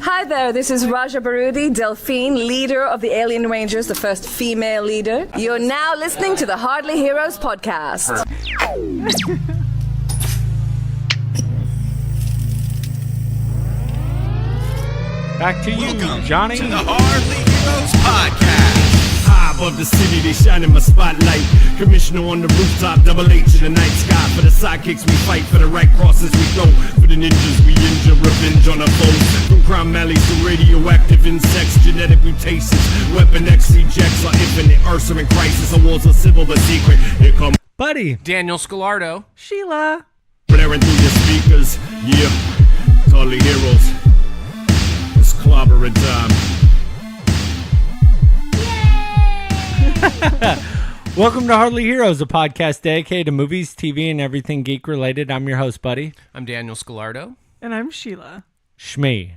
Hi there, this is Raja Barudi, Delphine, leader of the Alien Rangers, the first female leader. You're now listening to the Hardly Heroes podcast. Back to you, Johnny. To the Hardly Heroes podcast. High above the city, they shine in my spotlight. Commissioner on the rooftop, double H in the night sky. For the sidekicks we fight, for the right crosses we throw. For the ninjas we injure, revenge on our foes. From crime alleys to radioactive insects, genetic mutations. Weapon X ejects our infinite Earths are in crisis. Our wars are civil but secret. Here come Buddy. Daniel Scalardo. Sheila. blaring through your speakers. Yeah, it's Hardly Heroes. It's clobbering time. Welcome to Hardly Heroes, a podcast dedicated to movies, TV, and everything geek related. I'm your host, Buddy. I'm Daniel Scalardo. And I'm Sheila. Shmee.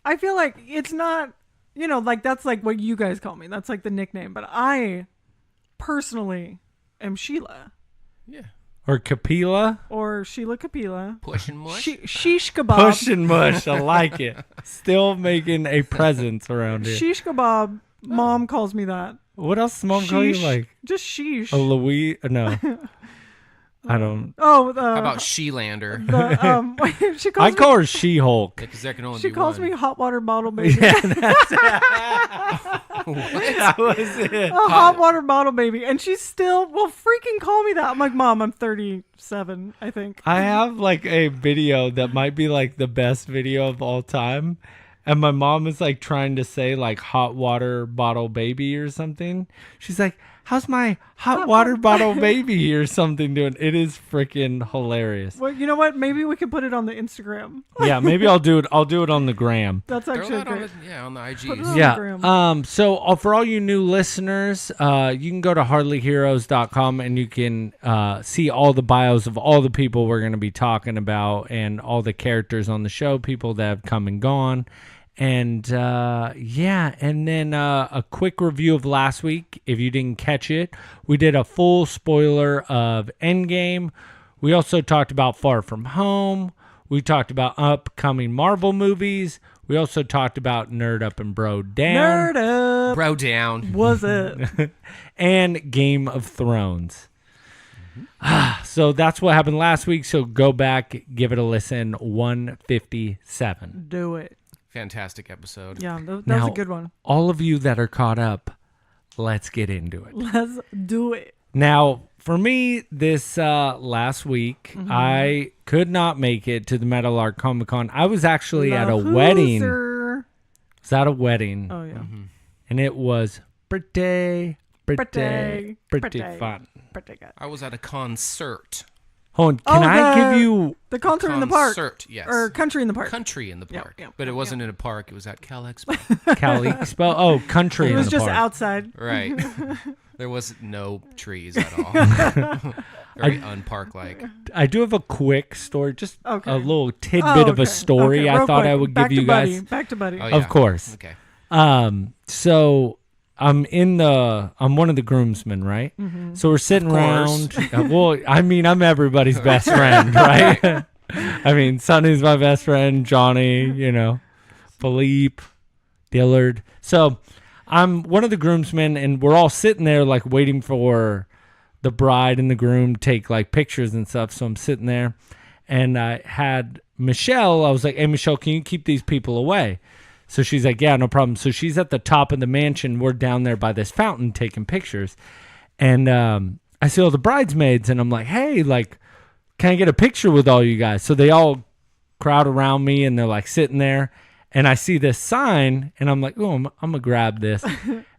I feel like it's not, like that's like what you guys call me. That's like the nickname. But I personally am Sheila. Yeah. Or Kapila. Or Sheila Kapila. Push and mush. Shish kebab. Push and mush. I like it. Still making a presence around here. Shish kebab. Mom calls me that. What else does Mom call you? Like just sheesh. a Louis? No. I don't. Oh, How about Sheelander? she calls I call her She-Hulk. Because there can only she be calls one. me hot water bottle baby. Yeah, that was it. A hot water bottle baby. And she still will freaking call me that. I'm like, Mom, I'm 37, I think. I have like a video that might be like the best video of all time. And my mom is like trying to say like hot water bottle baby or something. She's like, how's my hot water bottle baby or something doing? It is freaking hilarious. Well, you know what? Maybe we could put it on the Instagram. Yeah, maybe I'll do it. I'll do it on the gram. That's Throw actually that on great. on the IGs. Put it on- Yeah. Gram. So for all you new listeners, you can go to hardlyheroes.com and you can see all the bios of all the people we're going to be talking about and all the characters on the show, people that have come and gone. And and then a quick review of last week. If you didn't catch it, we did a full spoiler of Endgame. We also talked about Far From Home. We talked about upcoming Marvel movies. We also talked about Nerd Up and Bro Down. Nerd up. Bro down. Was it? And Game of Thrones. So that's what happened last week. So go back, give it a listen. 157. Do it. Fantastic episode. Yeah, that was Now, a good one. all of you that are caught up, let's get into it. Let's do it. Now, for me, this last week, I could not make it to the Meadowlark Comic Con. I was actually at a wedding. I was at a wedding, Oh, yeah. and it was pretty Pretty fun. Pretty good. I was at a concert. Hold on, can I the- give you... The concert in the park. Concert, yes. Or country in the park. Country in the park. yeah, but it yeah, wasn't in a park. It was at Cal Expo. Cal Expo? Oh, country It in was the just park. outside. Right. There was no trees at all. Very unpark-like. I do have a quick story, just Okay. a little tidbit of a story Okay, I real thought quick. I would Back give to you Buddy. guys. Back to Buddy. Oh, Of yeah. course. Okay. So I'm one of the groomsmen, right? Mm-hmm. So we're sitting Of course. around. Well, I mean, I'm everybody's best friend, right? I mean, Sonny's my best friend, Johnny, Philippe, Dillard. So I'm one of the groomsmen, and we're all sitting there like waiting for the bride and the groom to take like pictures and stuff. So I'm sitting there, and I had Michelle. I was like, "Hey, Michelle, can you keep these people away?" So she's like, yeah, no problem. So she's at the top of the mansion. We're down there by this fountain taking pictures. And I see all the bridesmaids, and I'm like, hey, like, can I get a picture with all you guys? So they all crowd around me, and they're like sitting there. And I see this sign, and I'm like, oh, I'm going to grab this.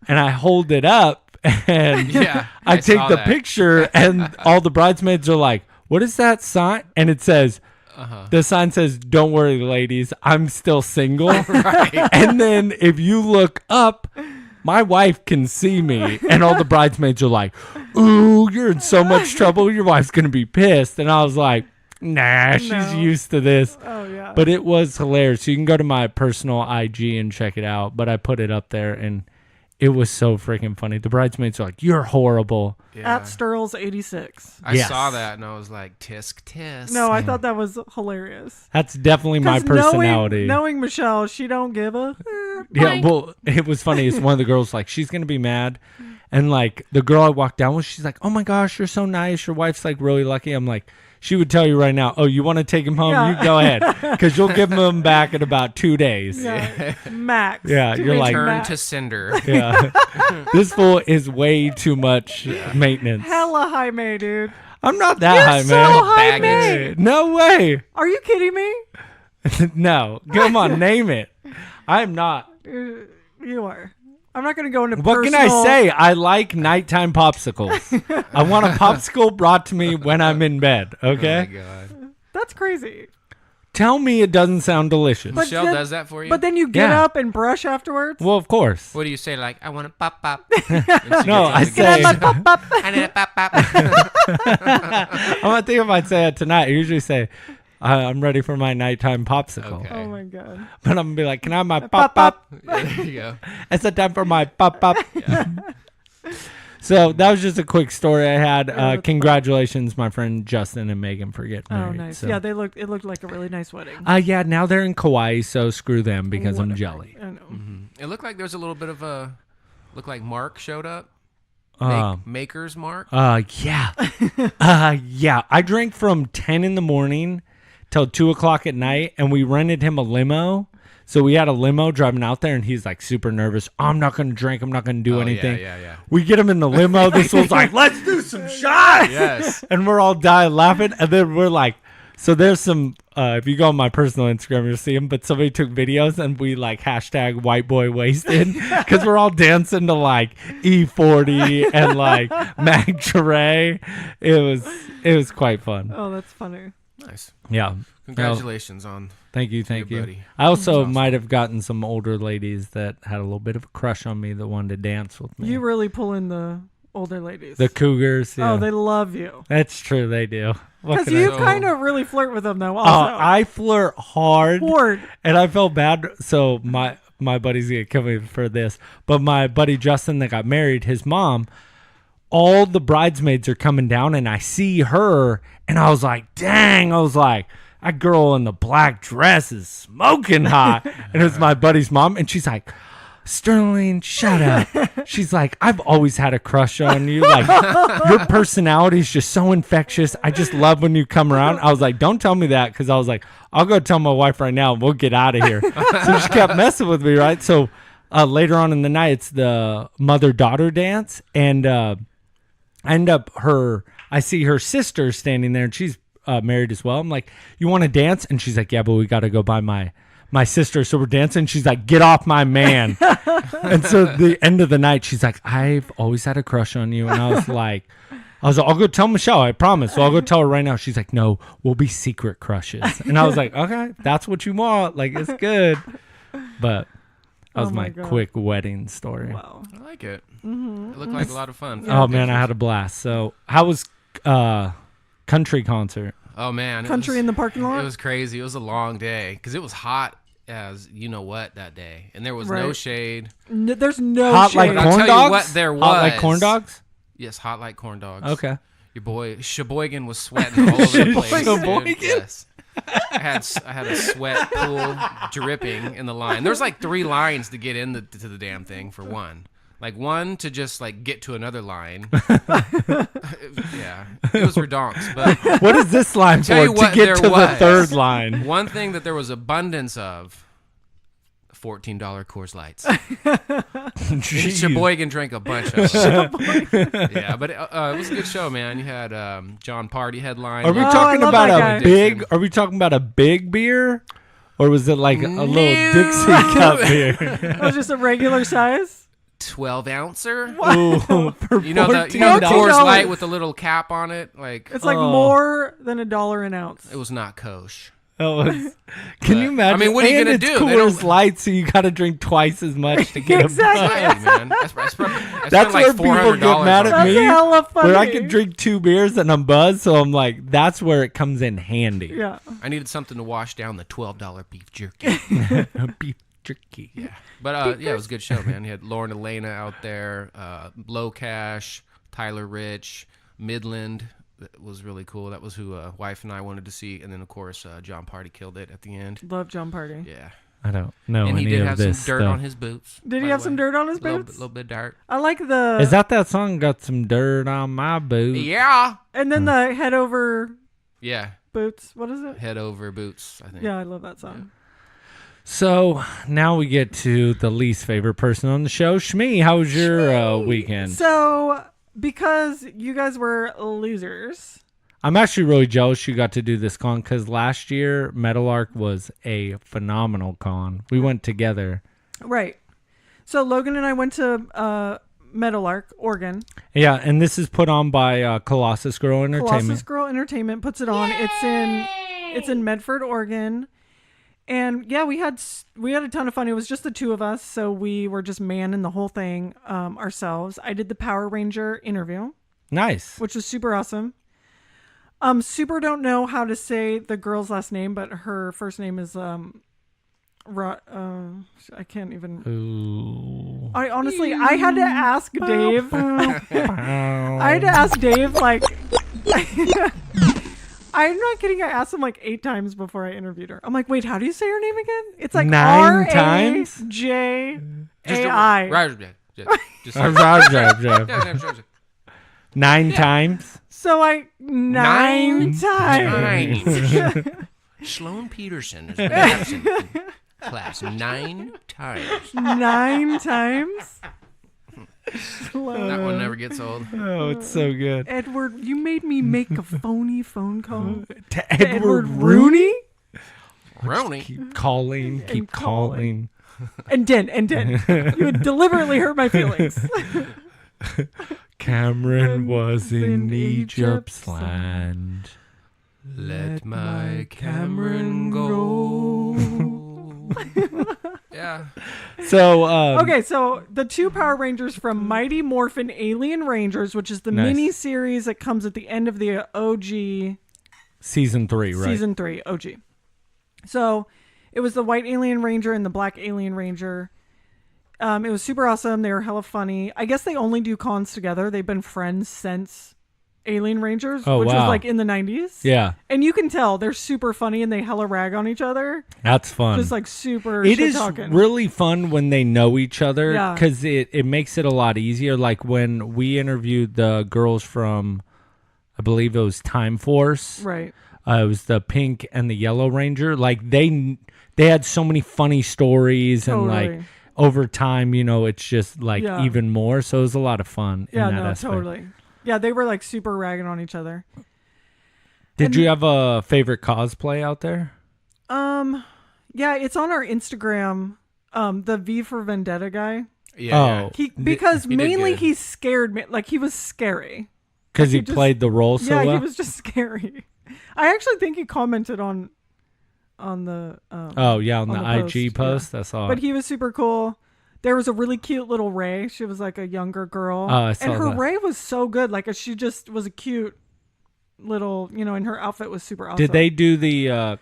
And I hold it up, and Yeah, I take saw the that. picture, and all the bridesmaids are like, what is that sign? And it says, the sign says, don't worry, ladies, I'm still single. Right. And then if you look up, my wife can see me. And all the bridesmaids are like, ooh, you're in so much trouble. Your wife's going to be pissed. And I was like, nah, she's No. used to this. Oh, yeah. But it was hilarious. So you can go to my personal IG and check it out. But I put it up there, and It was so freaking funny. The bridesmaids are like, "You're horrible." Yeah. At Sturls86. I Yes. saw that and I was like, tisk. No, I thought that was hilarious. That's definitely my 'Cause personality. Knowing Michelle, she don't give a. Yeah, well, it was funny. Is one of the girls like, she's gonna be mad, and like the girl I walked down with, she's like, "Oh my gosh, you're so nice. Your wife's like really lucky." I'm like, she would tell you right now, "Oh, you want to take him home? Yeah. You go ahead, because you'll give him back in about 2 days." Yeah. Max. Yeah, Two you're weeks like- Turn max. to cinder. Yeah. This fool is way too much maintenance. Hella high May, dude. I'm not that You're high, so man. high Baggage. May. No way. Are you kidding me? No. Come on, name it. I'm not. You are. I'm not going to go into What can I say? I like nighttime popsicles. I want a popsicle brought to me when I'm in bed, Oh my okay? god. That's crazy. Tell me it doesn't sound delicious. But Michelle then- does that for you? But then you get Yeah. up and brush afterwards. Well, of course. what do you say? Like, I want a pop pop. No, I say, I'm I need a pop pop. not thinking if I'd say it tonight. I usually say, I'm ready for my nighttime popsicle. Okay. Oh my god. But I'm going to be like, can I have my pop pop? There you go. It's the time for my pop pop. So that was just a quick story I had. that's Congratulations, my friend Justin and Megan, for getting Oh, married. nice. So. Yeah, it looked like a really nice wedding. Yeah, now they're in Kauai, so screw them because I'm Whatever. jelly. I know. It looked like there was a little bit of a. Looked like Mark showed up. Um, Maker's Mark. Yeah. Yeah. I drank from 10 in the morning till 2 o'clock at night, and we rented him a limo. So we had a limo driving out there, and he's like super nervous. I'm not going to drink. I'm not going to do Oh, anything. Yeah. We get him in the limo. This was like, let's do some shots. Yes. And we're all dying laughing. And then we're like, so there's some, if you go on my personal Instagram, you'll see them. But somebody took videos and we like hashtag white boy wasted because we're all dancing to like E40 and like Mag Dre. It was quite fun. Oh, that's funny. Nice. Yeah. Congratulations on. Thank you. your buddy. I also awesome. might have gotten some older ladies that had a little bit of a crush on me that wanted to dance with me. You really pull in the older ladies. The cougars. Yeah. Oh, they love you. That's true. They do. What Because can I you say? kind of really flirt with them, though. Oh, Also, I flirt hard. Horde. And I felt bad. So my buddy's gonna kill me for this. But my buddy Justin that got married, his mom, all the bridesmaids are coming down, and I see her, and I was like, dang. I was like, that girl in the black dress is smoking hot. And it was my buddy's mom, and she's like, Sterling, shut up. She's like, I've always had a crush on you. Like, your personality is just so infectious. I just love when you come around. I was like, don't tell me that, because I was like, I'll go tell my wife right now and we'll get out of here. So she kept messing with me, right? So later on in the night, it's the mother-daughter dance, and I see her sister standing there, and she's married as well. I'm like, you want to dance? And she's like, yeah, but we got to go by my sister. So we're dancing. She's like, get off my man. And so the end of the night, she's like, I've always had a crush on you. And I was like, I'll go tell Michelle, I promise. So I'll go tell her right now. She's like, no, we'll be secret crushes. And I was like, okay, that's what you want. Like, it's good. But that was Oh my my God. quick wedding story. Wow. I like it. It looked like a lot of fun. Oh, man, I had a blast. So how was country concert? Oh man, Country in the parking lot? It was crazy. It was a long day because it was hot as you know what that day, and there was no Right. shade. There's no Hot shade. like But I'll corn tell you dogs? what there Hot like was. corn dogs? Yes, hot like corn dogs. Okay. Your boy Sheboygan was sweating all over the place. dude. Sheboygan? Yes. I had a sweat pool dripping in the line. There's like 3 lines to get into the damn thing for one. Like one to just like get to another line. Yeah, it was for donks. But What is this line Tell for? you To what get there to the was. third line. one thing that there was abundance of, $14 Coors Lights. Jeez. Sheboygan drank a bunch of them. Yeah, but it was a good show, man. You had John Party headline. Are we I talking love about that a guy. big? Are we talking about a big beer, or was it like a little No. Dixie cup beer? It was just a regular size. 12 ouncer? Ooh, for You know the $14. Coors $14. Light with the little cap on it? Like, It's like Oh. more than $1 an ounce. it was not kosher. That was- Can you imagine? I mean, what are you And gonna it's do? They Coors don't- Light, so you got to drink twice as much to get Exactly. a Hey, man. I spent That's like where people get $400 mad on at it. me. That's hella funny. Where I could drink 2 beers and I'm buzzed, so I'm like, that's where it comes in handy. Yeah. I needed something to wash down the $12 beef jerky. Beef tricky. Yeah, but yeah, it was a good show, man. You had Lauren Elena out there, Low Cash, Tyler Rich, Midland. That was really cool. That was who wife and I wanted to see, and then of course John Party killed it at the end. Love John Party. Yeah, I don't know and he any did of have this some dirt stuff. on his boots. Did he by have the some way. dirt on his Little boots? bit of dirt. I like the. Is that song? Got some dirt on my boots. Yeah, And then the head over yeah. boots. What is it? Head over boots. I think. Yeah, I love that song. So now we get to the least favorite person on the show. Shmi, how was your weekend? So, because you guys were losers. I'm actually really jealous you got to do this con because last year Meadowlark was a phenomenal con. We went together. Right. So Logan and I went to Meadowlark, Oregon. Yeah, and this is put on by Colossus Girl Entertainment. Colossus Girl Entertainment puts it on. It's in Medford, Oregon. And yeah, we had a ton of fun. It was just the two of us, so we were just manning the whole thing ourselves. I did the Power Ranger interview, Nice. which was super awesome. Super don't know how to say the girl's last name, but her first name is I can't even. Ooh. I honestly, I had to ask Dave. I had to ask Dave, like, I'm not kidding. I asked him like 8 times before I interviewed her. I'm like, wait, how do you say her name again? It's like 9 times? R-A-J-A-I. Right. 9 times. So nine times. Sloan Peterson is been absent in class 9 times. 9 times. That one never gets old. Oh, it's so good. Edward, you made me make a phony phone call. To Edward Rooney? Rooney. Keep calling. Keep calling. And Den. You would deliberately hurt my feelings. Cameron was in Egypt's Egypt's land. Let my Cameron go. Yeah. So, Okay, so the 2 Power Rangers from Mighty Morphin Alien Rangers, which is the Nice. mini series that comes at the end of the OG season 3, right? season 3 OG. So it was the White Alien Ranger and the Black Alien Ranger. It was super awesome. They were hella funny. I guess they only do cons together. They've been friends since Alien Rangers, Oh, which was wow. like in the 90s. Yeah, And you can tell they're super funny and they hella rag on each other. that's fun. Just like super It shit is talking. really fun when they know each other Yeah. because it makes it a lot easier. Like when we interviewed the girls from, I believe it was Time Force. Right. It was the Pink and the Yellow Ranger. Like they had so many funny stories and Totally. like over time, it's just like Yeah. even more. So it was a lot of fun. Yeah, in that no, aspect. totally. Yeah, they were like super ragging on each other. Did you have a favorite cosplay out there? Yeah, it's on our Instagram. The V for Vendetta guy. Yeah. Because he did mainly good. he scared me. Like he was scary. Because he just- played the role so Yeah, well. he was just scary. I actually think he commented on the. Oh yeah, on the IG post. yeah. I saw. But he was super cool. There was a really cute little Ray. She was like a younger girl. Oh, I saw and her that. Ray was so good. Like she just was a cute little, and her outfit was super awesome. Did they do the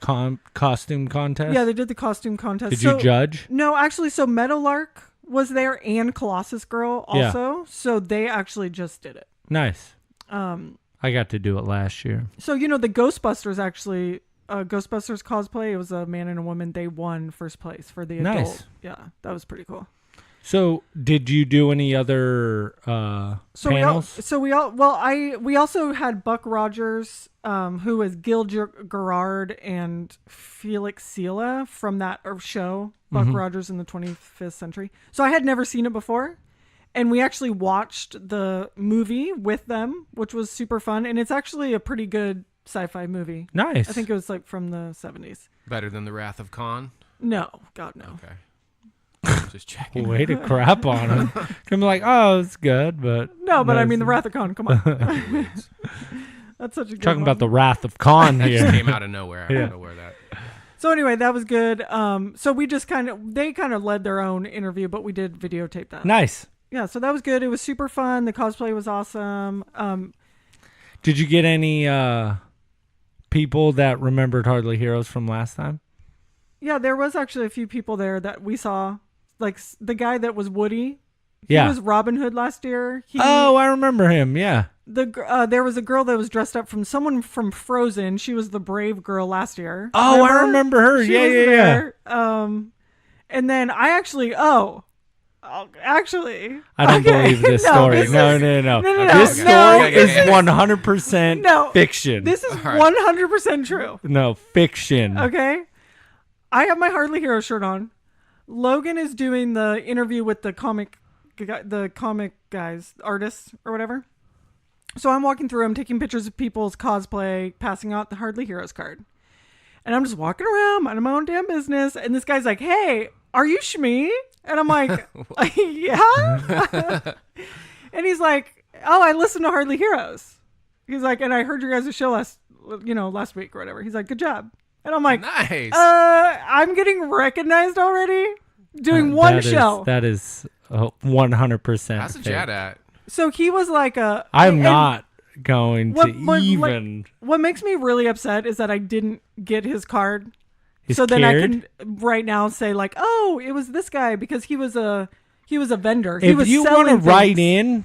costume contest? Yeah, they did the costume contest. Did you judge? No, actually, so Meadowlark was there and Colossus Girl also. So they actually just did it. Nice. I got to do it last year. So, the Ghostbusters actually, Ghostbusters cosplay, it was a man and a woman. They won first place for the adult. Nice. Yeah, that was pretty cool. So, did you do any other panels? We also had Buck Rogers, who was Gil Gerard and Felix Sela from that show, Buck Rogers in the 25th Century. So I had never seen it before. And we actually watched the movie with them, which was super fun. And it's actually a pretty good sci-fi movie. Nice. I think it was like from the 70s. Better than the Wrath of Khan. No, God, no. Okay. Just checking. Way to crap on him. I'm like, oh, it's good, but No, but I mean, the it's- Wrath of Khan, come on. That's such a good Talking one. about the Wrath of Khan That just here. came out of nowhere. I Yeah. don't know where that. So anyway, that was good. So we just they kind of led their own interview, but we did videotape that. Nice. Yeah, so that was good. It was super fun. The cosplay was awesome. Did you get any people that remembered Hardly Heroes from last time? Yeah, there was actually a few people there that we saw. Like the guy that was Woody. He Yeah. was Robin Hood last year. I remember him. Yeah. There was a girl that was dressed up from someone from Frozen. She was the brave girl last year. Oh, I remember her. She Yeah, was yeah, yeah. there. And then I actually, actually, I don't believe this No, story. this No. is- no, This no. story is 100% No. fiction. This is right. 100% true. No, fiction. Okay. I have my Hardly Hero shirt on. Logan is doing the interview with the comic guys, artists or whatever. So I'm walking through, I'm taking pictures of people's cosplay, passing out the Hardly Heroes card. And I'm just walking around, minding my own damn business. And this guy's like, hey, are you Shmi? And I'm like, yeah. And he's like, oh, I listen to Hardly Heroes. He's like, and I heard your guys' show last week or whatever. He's like, good job. And I'm like, Nice. I'm getting recognized already doing one show. That is 100%. That's a fake. chat at. So he was like I'm not going to what, even. what makes me really upset is that I didn't get his card. He's So then scared? I can right now say like, oh, it was this guy because he was a vendor. He If was you selling want to write things. in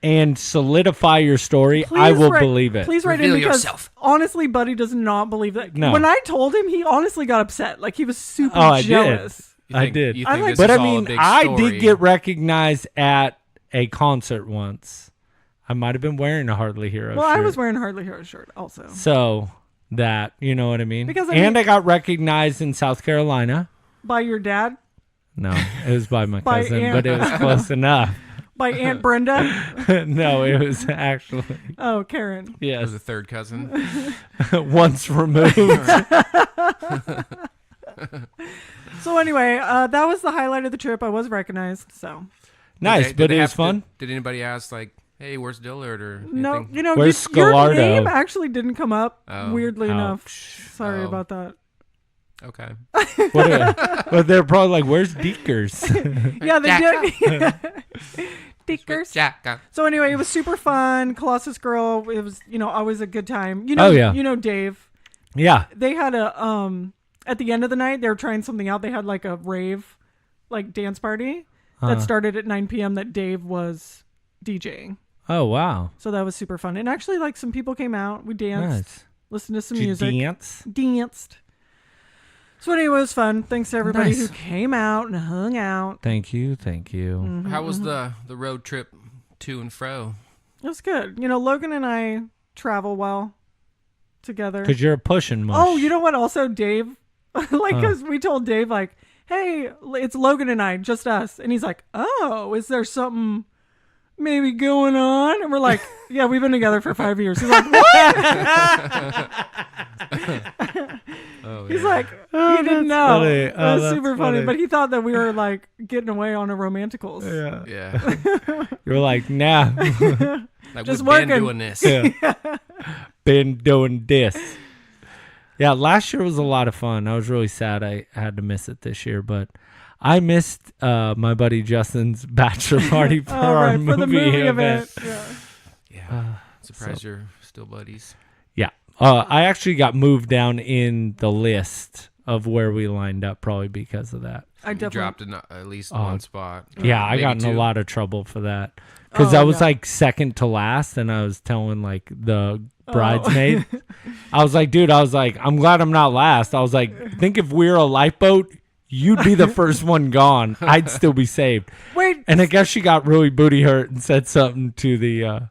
and solidify your story, I will believe it. Please write Reveal in because yourself. honestly, Buddy does not believe that. No. When I told him, he honestly got upset. Like he was super Oh, I jealous. You I think- did. You I think like- this But is I all a mean, big I story. did get recognized at a concert once. I might have been wearing a Hardly Hero Well, shirt. I was wearing a Hardly Hero shirt also. So that, you know what I mean? Because, I and mean- I got recognized in South Carolina. By your dad, No, it was by my By cousin, Aunt- but it was close enough. by Aunt Brenda. No, it was actually, Oh, Karen. It was yes, a third cousin. once removed. So anyway, that was the highlight of the trip. I was recognized. So Nice, Did but they it have was fun. Did anybody ask like, "Hey, where's Dillard?" or no, anything? you know, Where's your Scalardo? name actually didn't come up. Oh. Weirdly enough. Ouch. Sorry Oh. about that. Okay. But they're probably like, "Where's Deekers?" Yeah, they did. Dickers. Jack. So anyway, it was super fun. Colossus Girl. It was, always a good time. You know, Oh, yeah. You know, Dave. Yeah. They had a at the end of the night they were trying something out. They had like a rave, like dance party that started at 9 p.m. that Dave was DJing. Oh wow. So that was super fun. And actually, like some people came out. We danced, Nice. listened to some Did you music, dance? danced. So anyway, it was fun. Thanks to everybody Nice. who came out and hung out. Thank you. Thank you. Mm-hmm. How was the road trip to and fro? It was good. Logan and I travel well together. Because you're a pushing mush. Oh, you know what? Also, Dave, because we told Dave, like, hey, it's Logan and I, just us. And he's like, oh, is there something maybe going on? And we're like, yeah, we've been together for 5 years. He's like, what? Oh, He's yeah. like, he didn't know. funny. It Oh, was that's super funny. funny. But he thought that we were like getting away on a romanticals. Yeah. Yeah. You're like, nah. Like Just we've working. been doing this. Yeah. Been doing this. Yeah, last year was a lot of fun. I was really sad I had to miss it this year, but I missed my buddy Justin's bachelor party for Oh, our right, for the movie event. Yeah. Yeah. Surprised you're still buddies. Yeah. I actually got moved down in the list of where we lined up probably because of that. I You definitely dropped in at least one spot. Yeah, I Maybe got in a two. lot of trouble for that. Because Oh, I was yeah. like second to last and I was telling like the Oh. bridesmaid. I was like, dude, I'm glad I'm not last. I was like, think if we were a lifeboat, you'd be the first one gone. I'd still be saved. Wait, And I guess she got really booty hurt and said something to the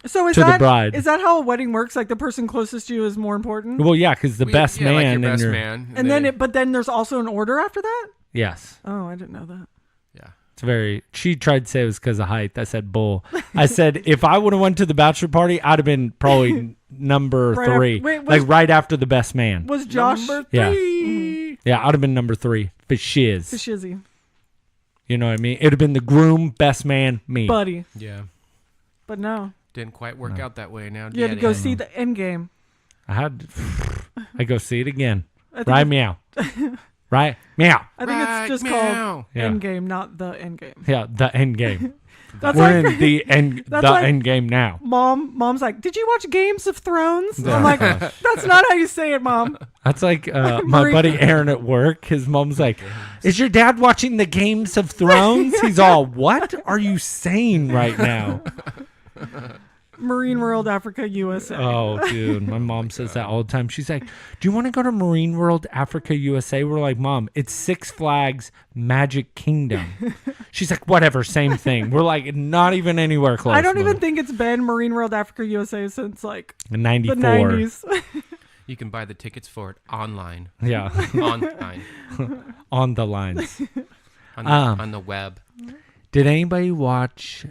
so is to the that bride. is that how a wedding works? Like the person closest to you is more important? well, yeah, because the best yeah, man like your and best your man. And then but then there's also an order after that? yes. Oh, I didn't know that. yeah. It's very. She tried to say it was because of height. I said bull. I said if I would have went to the bachelor party, I'd have been probably number Right three, after- wait, like right after the best man. Was Josh Yeah. Mm-hmm. Yeah, I'd have been number 3 for shiz. the shizzy You know what I mean? It'd have been the groom, best man, me. buddy? Yeah. But no, Didn't quite work out that way now. you had to did go it? see the end game. I had. I go see it again. I think, Right meow. Right meow. I think Right, it's just meow. called Yeah. end game, not the end game. Yeah, the end game. That's We're like in the end game now. mom's like, did you watch Games of Thrones? Oh, I'm like, gosh. that's not how you say it, Mom. That's like my buddy Aaron at work. His mom's like, is your dad watching the Games of Thrones? He's all, what are you saying right now? Marine World Africa USA. Oh, dude, my mom says that all the time. She's like, do you want to go to Marine World Africa USA? We're like, Mom, it's Six Flags Magic Kingdom. She's like, whatever, same thing. We're like, not even anywhere close. I don't even Mom. think it's been Marine World Africa USA since like In 94. the 90s. You can buy the tickets for it online. Yeah, Online. on the lines. On the web. Did anybody watch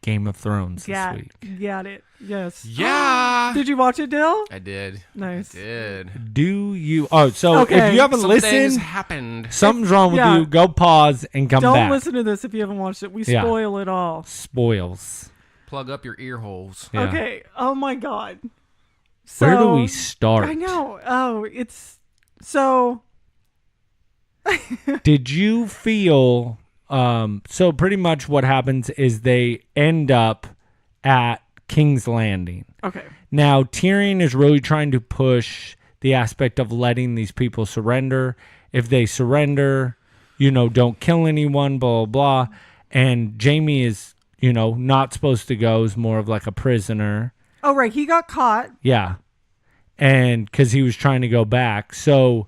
Game of Thrones this week? Got it. Yes. Yeah. Did you watch it, Dill? I did. Nice. I did. Do you? Oh, so Okay. if you haven't Some things listened, happened. something's wrong with Yeah. you. Go pause and come Don't back. listen to this if you haven't watched it. We Yeah. spoil it all. Spoils. Plug up your ear holes. Yeah. Okay. Oh my God. Where do So- we start? I know. Oh, it's so. Did you feel? So pretty much what happens is they end up at King's Landing. Okay. Now Tyrion is really trying to push the aspect of letting these people surrender. If they surrender, don't kill anyone, blah, blah, blah. And Jaime is, not supposed to go, is more of like a prisoner. Oh, right. He got caught. Yeah. And because he was trying to go back. So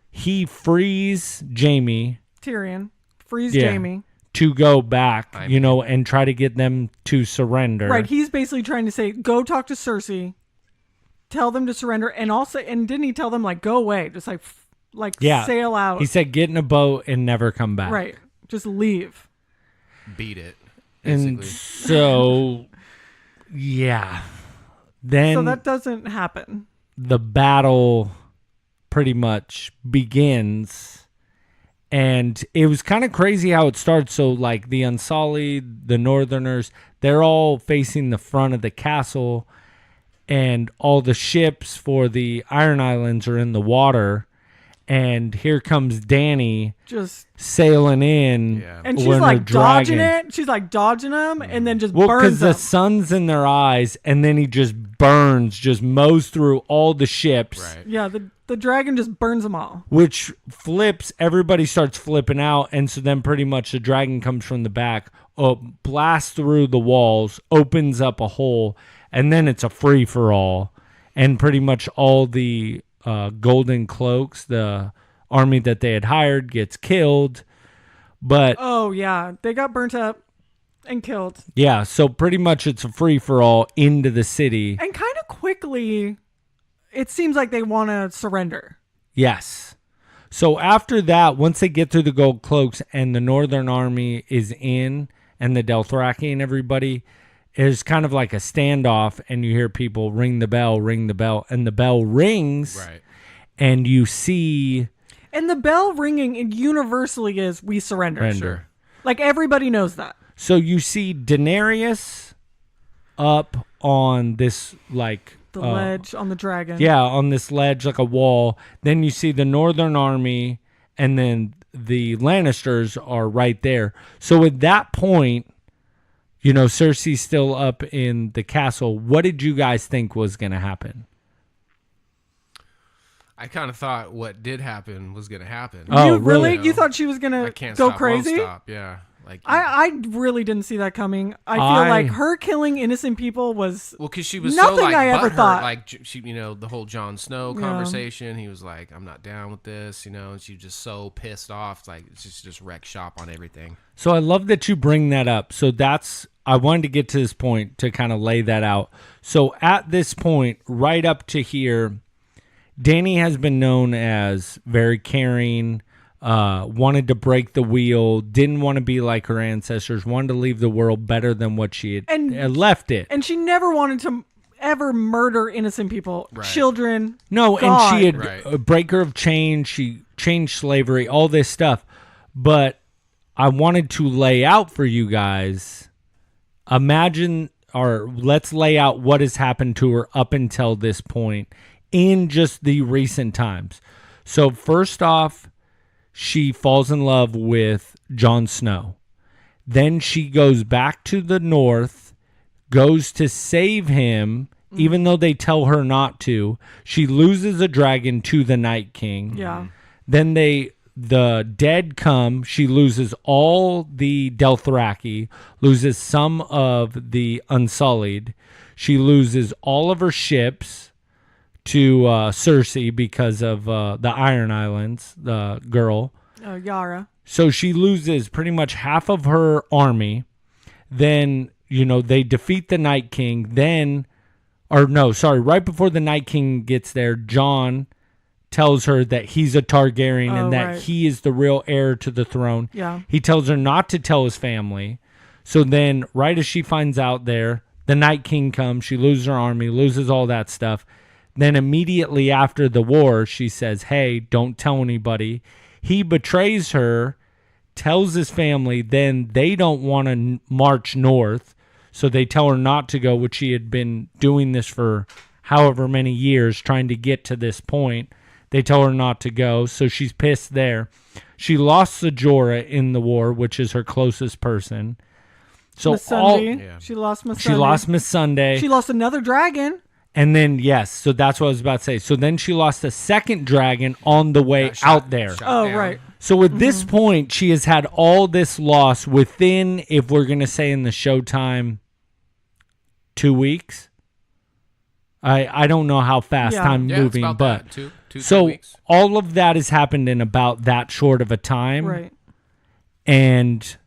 he frees Jaime Tyrion frees Yeah. Jaime. to go back, and try to get them to surrender. Right. He's basically trying to say, go talk to Cersei, tell them to surrender, and didn't he tell them like go away, just like Yeah. sail out? He said get in a boat and never come back. right. Just leave. Beat it. And Basically. so, yeah. Then So that doesn't happen. the battle pretty much begins. And it was kind of crazy how it starts. So, like, the Unsullied, the Northerners, they're all facing the front of the castle. And all the ships for the Iron Islands are in the water. And here comes Dany Just sailing in. Yeah. and she's when her like dodging dragon- it. She's like dodging them, and then just Well, burns because the them. sun's in their eyes, and then he just burns, just mows through all the ships, Right. Yeah, the dragon just burns them all. which flips. Everybody starts flipping out, and so then pretty much the dragon comes from the back, blasts through the walls, opens up a hole, and then it's a free for all, and pretty much all the golden cloaks, the army that they had hired, gets killed. But Oh yeah, they got burnt up and killed, yeah, so pretty much it's a free for all into the city. and kind of quickly, it seems like they want to surrender. Yes. So after that, once they get through the gold cloaks and the Northern Army is in, and the Dothraki and everybody, it's kind of like a standoff, and you hear people ring the bell, and the bell rings, Right. and you see And the bell ringing universally is we surrender. Render. Like everybody knows that. So you see Daenerys up on this like The ledge on the dragon. Yeah, on this ledge like a wall. Then you see the Northern Army, and then the Lannisters are right there. So at that point, Cersei's still up in the castle. What did you guys think was going to happen? I kind of thought what did happen was going to happen. Oh, You really? really? You thought she was I gonna can't go stop, crazy? won't stop. Yeah. Like I really didn't see that coming. I feel I- like her killing innocent people was well, because she was nothing so like I ever butthurt, thought. like she, the whole Jon Snow Yeah. conversation. He was like, "I'm not down with this," and she was just so pissed off, like it's just wreck shop on everything. So I love that you bring that up. So I wanted to get to this point to kind of lay that out. So at this point, right up to here, Dany has been known as very caring, wanted to break the wheel, didn't want to be like her ancestors, wanted to leave the world better than what she had left it. and she never wanted to ever murder innocent people, Right. children. No, God. and she had Right. a breaker of chains. She changed slavery, all this stuff. But I wanted to lay out for you guys. Let's lay out what has happened to her up until this point in just the recent times. So first off, she falls in love with Jon Snow. Then she goes back to the north, goes to save him, even though they tell her not to. She loses a dragon to the Night King. Yeah. Then the dead come. She loses all the Dothraki, loses some of the Unsullied. She loses all of her ships to Cersei because of the Iron Islands, the girl. Yara. So she loses pretty much half of her army. Then, they defeat the Night King. Right before the Night King gets there, Jon tells her that he's a Targaryen and that he is the real heir to the throne. Yeah. He tells her not to tell his family. So then, right as she finds out there, the Night King comes. She loses her army, loses all that stuff. Then immediately after the war, she says, hey, don't tell anybody. He betrays her, tells his family, then they don't want to march north. So they tell her not to go, which she had been doing this for however many years, trying to get to this point. They tell her not to go, so she's pissed there. She lost the Jorah in the war, which is her closest person. So She lost Miss Sunday. She lost Miss Sunday. She lost another dragon. And then, yes, so that's what I was about to say. So then she lost a second dragon on the way out there. Right. So at this point, she has had all this loss within, if we're going to say in the showtime, 2 weeks. I don't know how fast I'm moving, it's about but that. Two, so 3 weeks. all of that has happened in about that short of a time. Right. And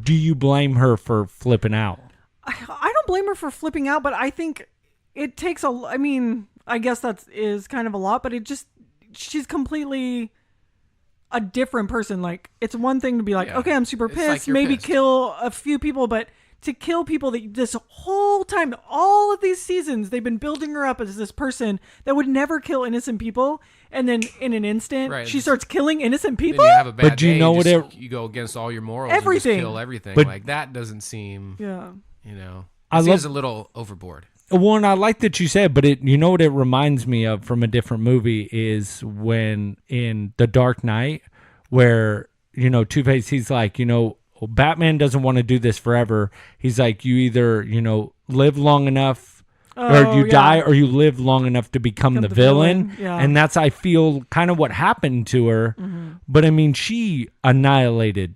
do you blame her for flipping out? I don't blame her for flipping out, but I think it takes I guess that is kind of a lot, but she's completely a different person. Like, it's one thing to be like, okay, I'm super It's pissed, like you're maybe pissed. kill a few people, but to kill people that this whole time, all of these seasons, they've been building her up as this person that would never kill innocent people, and then in an instant, Right. she starts killing innocent people? Then you have a bad But do you day, know what you go against all your morals Everything. and just kill everything. But- like, that doesn't seem, Yeah. I it seems love- a little overboard. Well, and I like that you said, but what it reminds me of from a different movie is when in The Dark Knight, where, Two-Face, he's like, Batman doesn't want to do this forever. He's like, you either, live long enough or you die, or you live long enough to become the villain. Yeah. And that's, I feel, kind of what happened to her. But she annihilated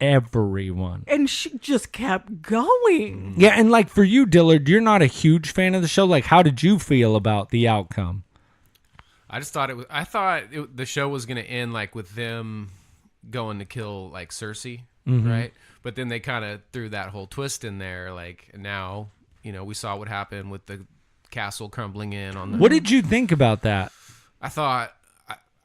everyone. And she just kept going. Yeah, and like for you, Dillard, you're not a huge fan of the show. Like, how did you feel about the outcome? I just thought the show was going to end like with them going to kill like Cersei, right? But then they kind of threw that whole twist in there. Like, and now, we saw what happened with the castle crumbling in on the. What did you think about that? I thought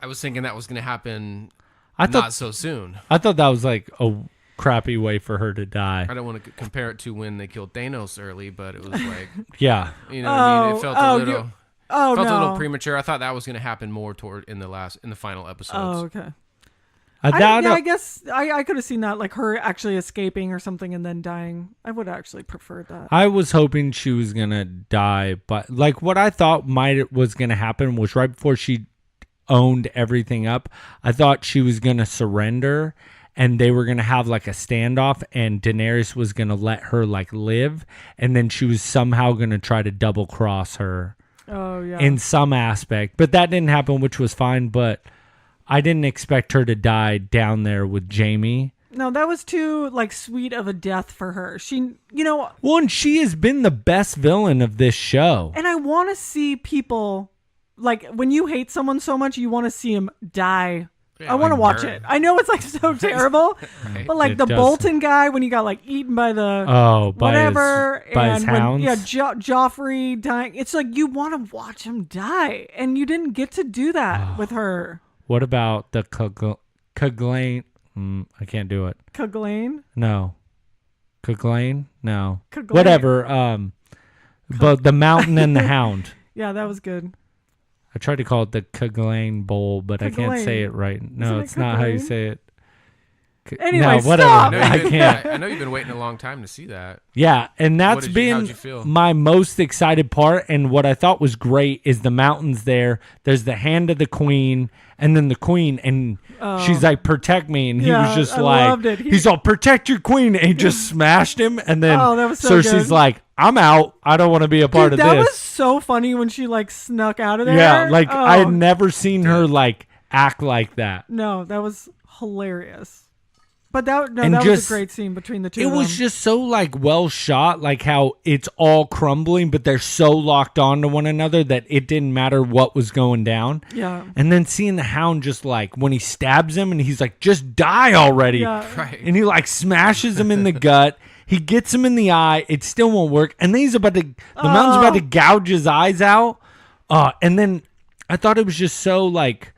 I was thinking that was going to happen. I thought not so soon. I thought that was like a crappy way for her to die. I don't want to compare it to when they killed Thanos early, but it was like, Yeah. what I mean? It felt a little. Oh, felt no. a little premature. I thought that was going to happen more toward in the final episodes. Oh, okay. That, I guess I could have seen that, like her actually escaping or something and then dying. I would actually prefer that. I was hoping she was gonna die, but like what I thought was gonna happen was right before she owned everything up, I thought she was gonna surrender and they were gonna have like a standoff and Daenerys was gonna let her like live, and then she was somehow gonna try to double cross her. Oh yeah. In some aspect, but that didn't happen, which was fine. But I didn't expect her to die down there with Jaime. No, that was too like sweet of a death for her. She, Well, and she has been the best villain of this show. and I want to see people like when you hate someone so much, you want to see him die. Yeah, I want to like watch burn. it. I know it's like so terrible, but like It the does. Bolton guy when he got like eaten by the whatever, by his and when, hounds. Joffrey dying. It's like you want to watch him die, and you didn't get to do that with her. What about the Clegane? I can't do it. Clegane? No. Clegane? No. Clegane. Whatever. But the Mountain and the Hound. Yeah, that was good. I tried to call it the Clegane Bowl, but I can't say Clegane. it right. No, Isn't it it's not how you Clegane? say it. Anyway, no, whatever. stop. I can't. I know you've been waiting a long time to see that. Yeah, and that's How'd been you feel? my most excited part. And what I thought was great is the mountains there. There's the hand of the queen, and then the queen, and she's like, "Protect me," and he was just I like, loved it. "He's all protect your queen," and he just smashed him. And then Oh, that was so Cersei's good. like, "I'm out. I don't want to be a part Dude, of that this." was so funny when she like snuck out of there. Yeah, like I had Oh, never seen her like act like that. No, that was hilarious. But that And was just- a great scene between the two. It of was them. just so like well shot, like how it's all crumbling, but they're so locked on to one another that it didn't matter what was going down. Yeah. And then seeing the hound just like when he stabs him and he's like, just die already. Yeah. Right. And he like smashes him in the gut. He gets him in the eye. It still won't work. And then the mountain's about to gouge his eyes out. And then I thought it was just so like,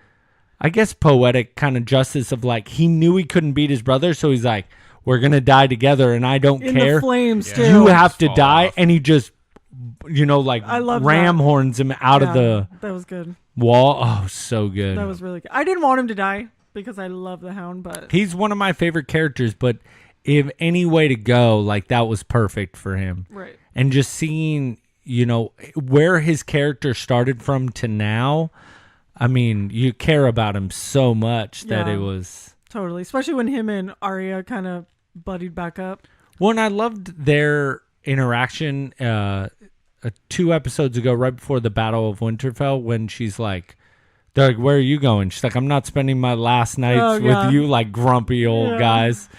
I guess poetic kind of justice of like, he knew he couldn't beat his brother. So he's like, we're going to die together and I don't in care. the flames Yeah. too. You have to Fall die. off. And he just, like I love ram that. horns him out of Yeah, the that was good. wall. Oh, so good. That was really good. I didn't want him to die because I love the hound, but He's one of my favorite characters, but if any way to go, like that was perfect for him. right. And just seeing, where his character started from to now, I mean, you care about him so much that Yeah. it was. Totally. Especially when him and Arya kind of buddied back up. Well, and I loved their interaction 2 episodes ago, right before the Battle of Winterfell, when she's like, they're like, where are you going? She's like, I'm not spending my last nights yeah. with you, like grumpy old Yeah. guys.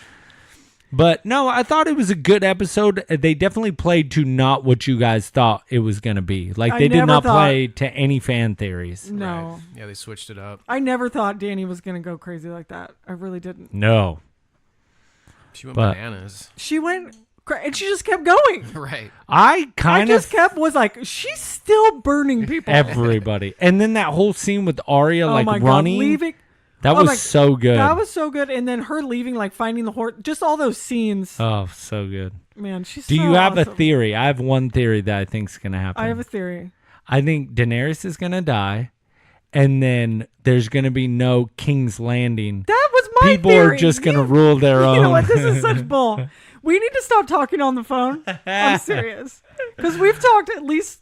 But no, I thought it was a good episode. They definitely played to not what you guys thought it was going to be. Like, I they did never not thought- play to any fan theories. No. Right. Yeah, they switched it up. I never thought Dany was going to go crazy like that. I really didn't. No. She went But- bananas. She went and she just kept going. Right. I kind I of just kept was like, she's still burning people. everybody. And then that whole scene with Arya, Oh like my running. God, leaving. That Oh was my- so good. That was so good. And then her leaving, like finding the horse, just all those scenes. Oh, so good. Man, she's Do so you have a awesome. theory? I have one theory that I think is going to happen. I have a theory. I think Daenerys is going to die, and then there's going to be no King's Landing. That was my People theory. are just going to You- rule their own. You know what? This is such bull. We need to stop talking on the phone. I'm serious. Because we've talked at least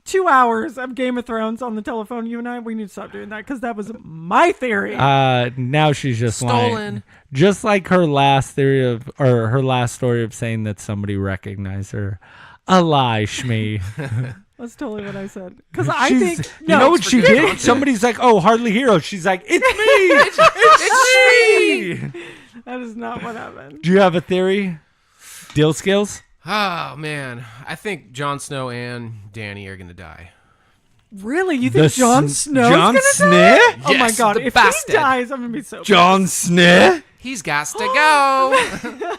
2 hours of Game of Thrones on the telephone. You and I, we need to stop doing that because that was my theory. Now she's just lying. Stolen. Just like her last her last story of saying that somebody recognized her. A lie, Shmee. That's totally what I said. Because I She's- think you know what she forget did? content. Somebody's like, "Oh, hardly heroes." She's like, "It's me, it's me." that is not what happened. Do you have a theory? Deal skills? Oh man, I think Jon Snow and Dany are gonna die. Really? You think Jon Snow's Jon gonna Snow? die? Oh my Yes, God! the If bastard. he dies, I'm gonna be so. Jon Snow? He's got to go.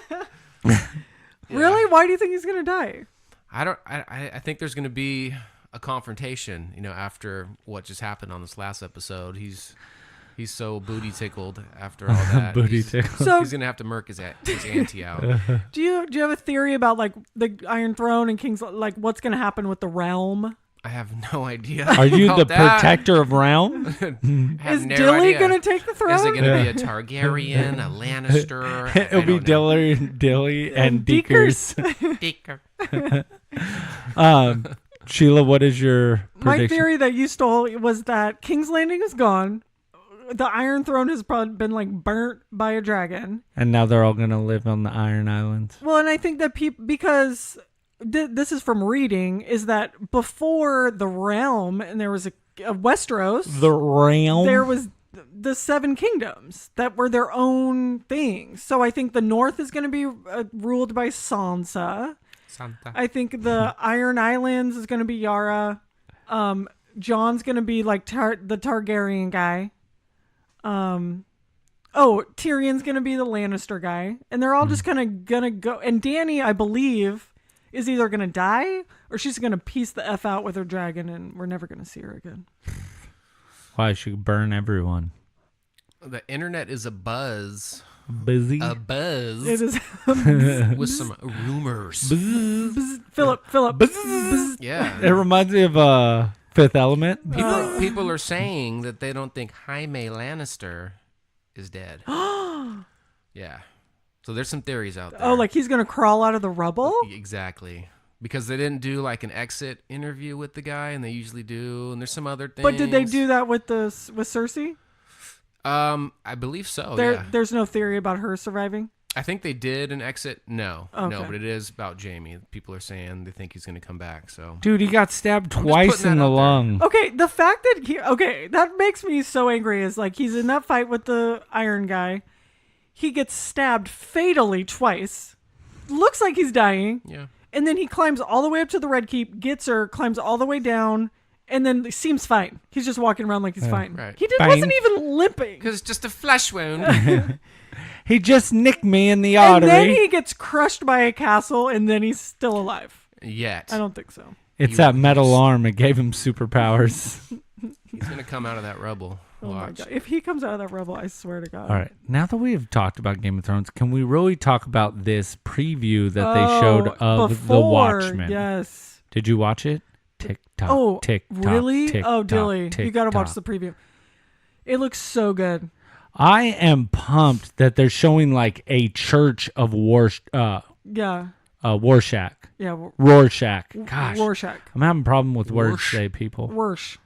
Really? Why do you think he's gonna die? I think there's gonna be a confrontation. After what just happened on this last episode, he's so booty tickled after all that. Booty He's- tickle. So, He's gonna have to murk his auntie out. do you have a theory about like the Iron Throne and King's like what's gonna happen with the realm? I have no idea. Are you the about that. protector of realm? I have Is no Dilly idea. gonna take the throne? Is it gonna be a Targaryen, a Lannister? It'll be Dilly and Deekers. Sheila, what is your My prediction? theory that you stole was that King's Landing is gone. The Iron Throne has probably been like burnt by a dragon. And now they're all gonna live on the Iron Islands. Well, and I think that because this is from reading, is that before the realm and there was a Westeros, The realm. there was the 7 kingdoms that were their own things. So I think the North is going to be ruled by Sansa. Santa. I think the Iron Islands is going to be Yara. John's going to be like the Targaryen guy. Tyrion's going to be the Lannister guy. And they're all just kind of going to go. And Dany, I believe, is either going to die or she's going to piece the F out with her dragon and we're never going to see her again. Why she could burn everyone? The internet is a buzz. Busy. A buzz It is with some rumors. Philip. Yeah. It reminds me of Fifth Element. People are saying that they don't think Jaime Lannister is dead. Yeah. So there's some theories out there. Oh, like he's gonna crawl out of the rubble? Exactly. Because they didn't do like an exit interview with the guy, and they usually do, and there's some other things. But did they do that with Cersei? I believe so. Yeah. There's no theory about her surviving. I think they did an exit. No, Okay. no, but it is about Jamie. People are saying they think he's going to come back. So, Dude, he got stabbed just twice putting in that the out there. lung. Okay, the fact that that makes me so angry is like he's in that fight with the Iron guy. He gets stabbed fatally twice. Looks like he's dying. yeah. And then he climbs all the way up to the Red Keep, gets her, climbs all the way down, and then seems fine. He's just walking around like he's fine. Right. He Fine. wasn't even limping. Because it's just a flesh wound. He just nicked me in the And artery. then he gets crushed by a castle, and then he's still alive. Yet. I don't think so. It's that metal arm. It gave him superpowers. He's going to come out of that rubble. Oh my Watch. god! If he comes out of that rubble, I swear to God. All right. Now that we have talked about Game of Thrones, can we really talk about this preview that they showed of The Watchmen? Yes. Did you watch it? Tick tock. Oh, tick tock. really? Tick, Oh, tock, Dilly, tick, you got to watch tock. the preview. It looks so good. I am pumped that they're showing like a church of Yeah. Rorschach. Yeah. Rorschach. Gosh. Rorschach. I'm having a problem with words Rorsch. today, people. Rorsch.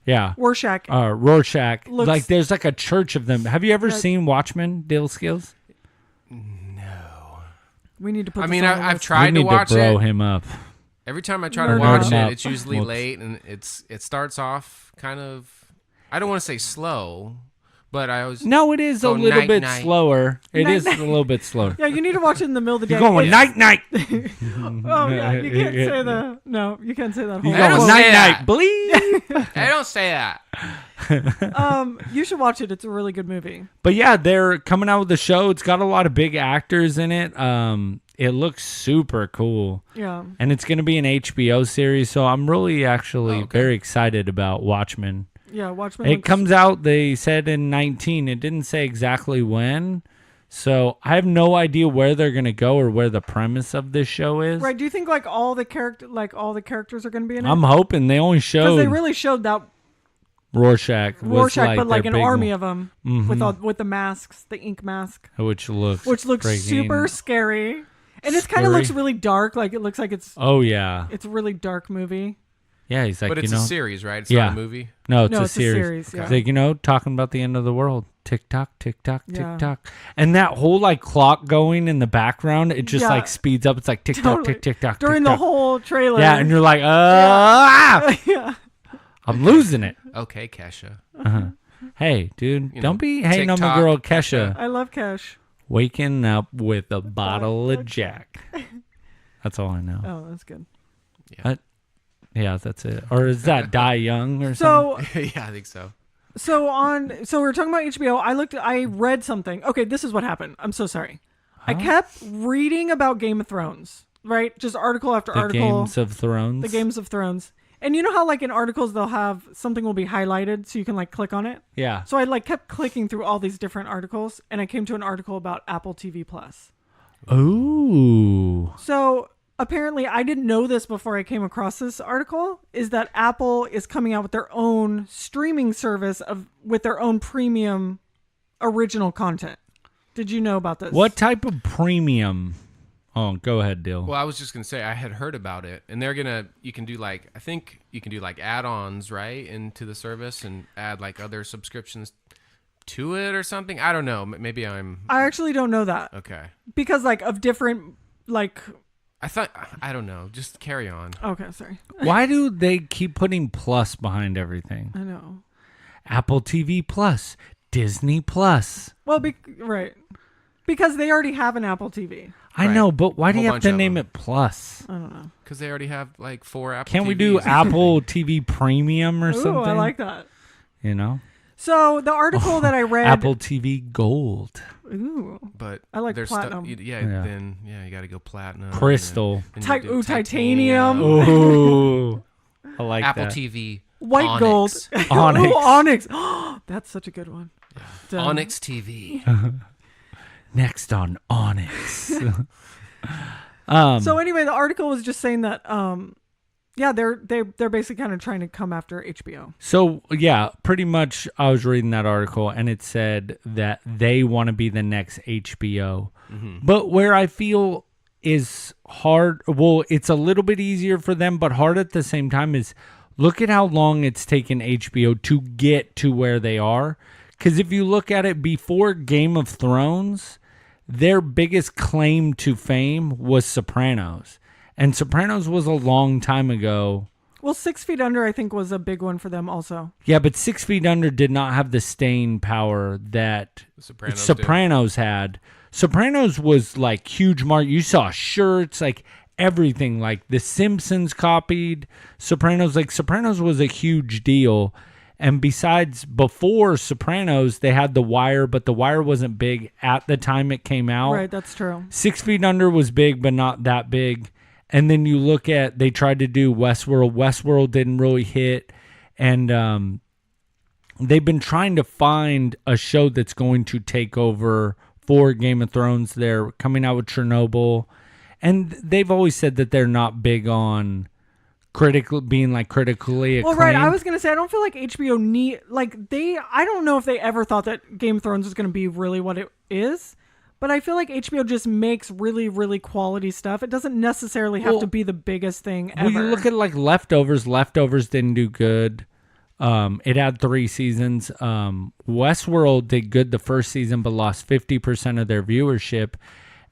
Yeah. Rorschach. Rorschach. Looks- like there's like a church of them. Have you ever That- seen Watchmen, Dale Skills? We need to put. I this mean, on the I've list. tried we to need watch to bro it. him up. Every time I try Nerd to watch him it, up. it's usually Whoops. late, and it starts off kind of. I don't want to say slow, but I was. No, it is a Go little night, bit night. slower. It is a little bit slower. Yeah, you need to watch it in the middle of the day. You're going It's- night night. Oh yeah, you can't say the. No, you can't say that. You're Whole don't going say night that. night. Bleep. I don't say that. You should watch it. It's a really good movie. But yeah, they're coming out with the show. It's got a lot of big actors in it. It looks super cool. Yeah. And it's going to be an HBO series, so I'm really actually Oh, okay. very excited about Watchmen. Yeah, Watchmen. It looks- comes out, they said in 19. It didn't say exactly when. So I have no idea where they're going to go or where the premise of this show is. Right. Do you think like all the characters are going to be in it? I'm hoping they only Because showed they really showed that Rorschach, was Rorschach, but like their an big army one, of them Mhm. with the masks, the ink mask, which looks super freaking- scary, and it kind of looks really dark. Like it looks like it's Oh yeah, a really dark movie. yeah. He's like, But it's you know, a series, right? It's Yeah. not a movie. no, it's No, a it's a series. series, yeah. It's like, you know, talking about the end of the world. Tick tock, tick tock, tick Yeah. tock, and that whole like clock going in the background, it just Yeah. like speeds up. It's like tick tock, Totally. tick tick tock During tick, the tock. whole trailer. Yeah, and you're like, yeah. I'm losing it. Okay, Kesha. Hey, dude, You don't know, be hating on my TikTok, girl Kesha. I love Cash. Waking up with a bottle of Jack. That's all I know. Oh, that's good. Yeah, that's it. Or is that Die Young or something? So Yeah, I think so. so we're talking about HBO. I read something. Okay, this is what happened. I'm so sorry. I kept reading about Game of Thrones, right? Just article after The article. Games of Thrones. The Games of Thrones. And you know how like in articles they'll have something will be highlighted so you can like click on it? Yeah. So I like kept clicking through all these different articles and I came to an article about Apple TV Plus. Ooh. So apparently I didn't know this before I came across this article, is that Apple is coming out with their own streaming service with their own premium original content. Did you know about this? What type of premium? Oh, go ahead, Dill. Well, I was just gonna say I had heard about it, and you can do like add-ons, right, into the service and add like other subscriptions to it or something. I don't know. Maybe I'm I actually don't know that. okay. Because like of different like I don't know. Just carry on. okay, sorry. Why do they keep putting plus behind everything? I know. Apple TV Plus, Disney Plus. Well, right. Because they already have an Apple TV. I Right. know, but why do Whole you have bunch to of name them. it Plus? I don't know. Because they already have like 4 Apple. Can't we do TVs. Apple TV Premium or Ooh, something? I like that. You know, So the article that I read. Apple TV Gold, Ooh. But I like there's platinum. Yeah. Then you got to go platinum. Crystal. and then you do Titanium. Ooh, I like Apple that. TV. White Onyx. gold. Onyx. Ooh, Onyx. That's such a good one. Done. Onyx TV. Next on Onyx. So anyway, the article was just saying that Yeah, they're basically kind of trying to come after HBO. So, yeah, pretty much I was reading that article and it said that they want to be the next HBO. But where I feel is hard, well, it's a little bit easier for them, but hard at the same time is look at how long it's taken HBO to get to where they are. Because if you look at it before Game of Thrones, their biggest claim to fame was Sopranos. And Sopranos was a long time ago. Well, 6 Feet Under, I think, was a big one for them also. Yeah, but 6 Feet Under did not have the staying power that Sopranos had. Sopranos was like huge you saw shirts, like everything. Like The Simpsons copied Sopranos. Like Sopranos was a huge deal. And besides, before Sopranos, they had The Wire, but The Wire wasn't big at the time it came out. Right, that's true. 6 Feet Under was big, but not that big. And then you look at, they tried to do Westworld. Westworld didn't really hit. And they've been trying to find a show that's going to take over for Game of Thrones. They're coming out with Chernobyl. And they've always said that they're not big on being like critically acclaimed. Well, right. I was going to say, I don't feel like HBO I don't know if they ever thought that Game of Thrones was going to be really what it is. But I feel like HBO just makes really, really quality stuff. It doesn't necessarily have to be the biggest thing ever. Well, you look at like Leftovers. Leftovers didn't do good. It had 3 seasons. Westworld did good the first season, but lost 50% of their viewership.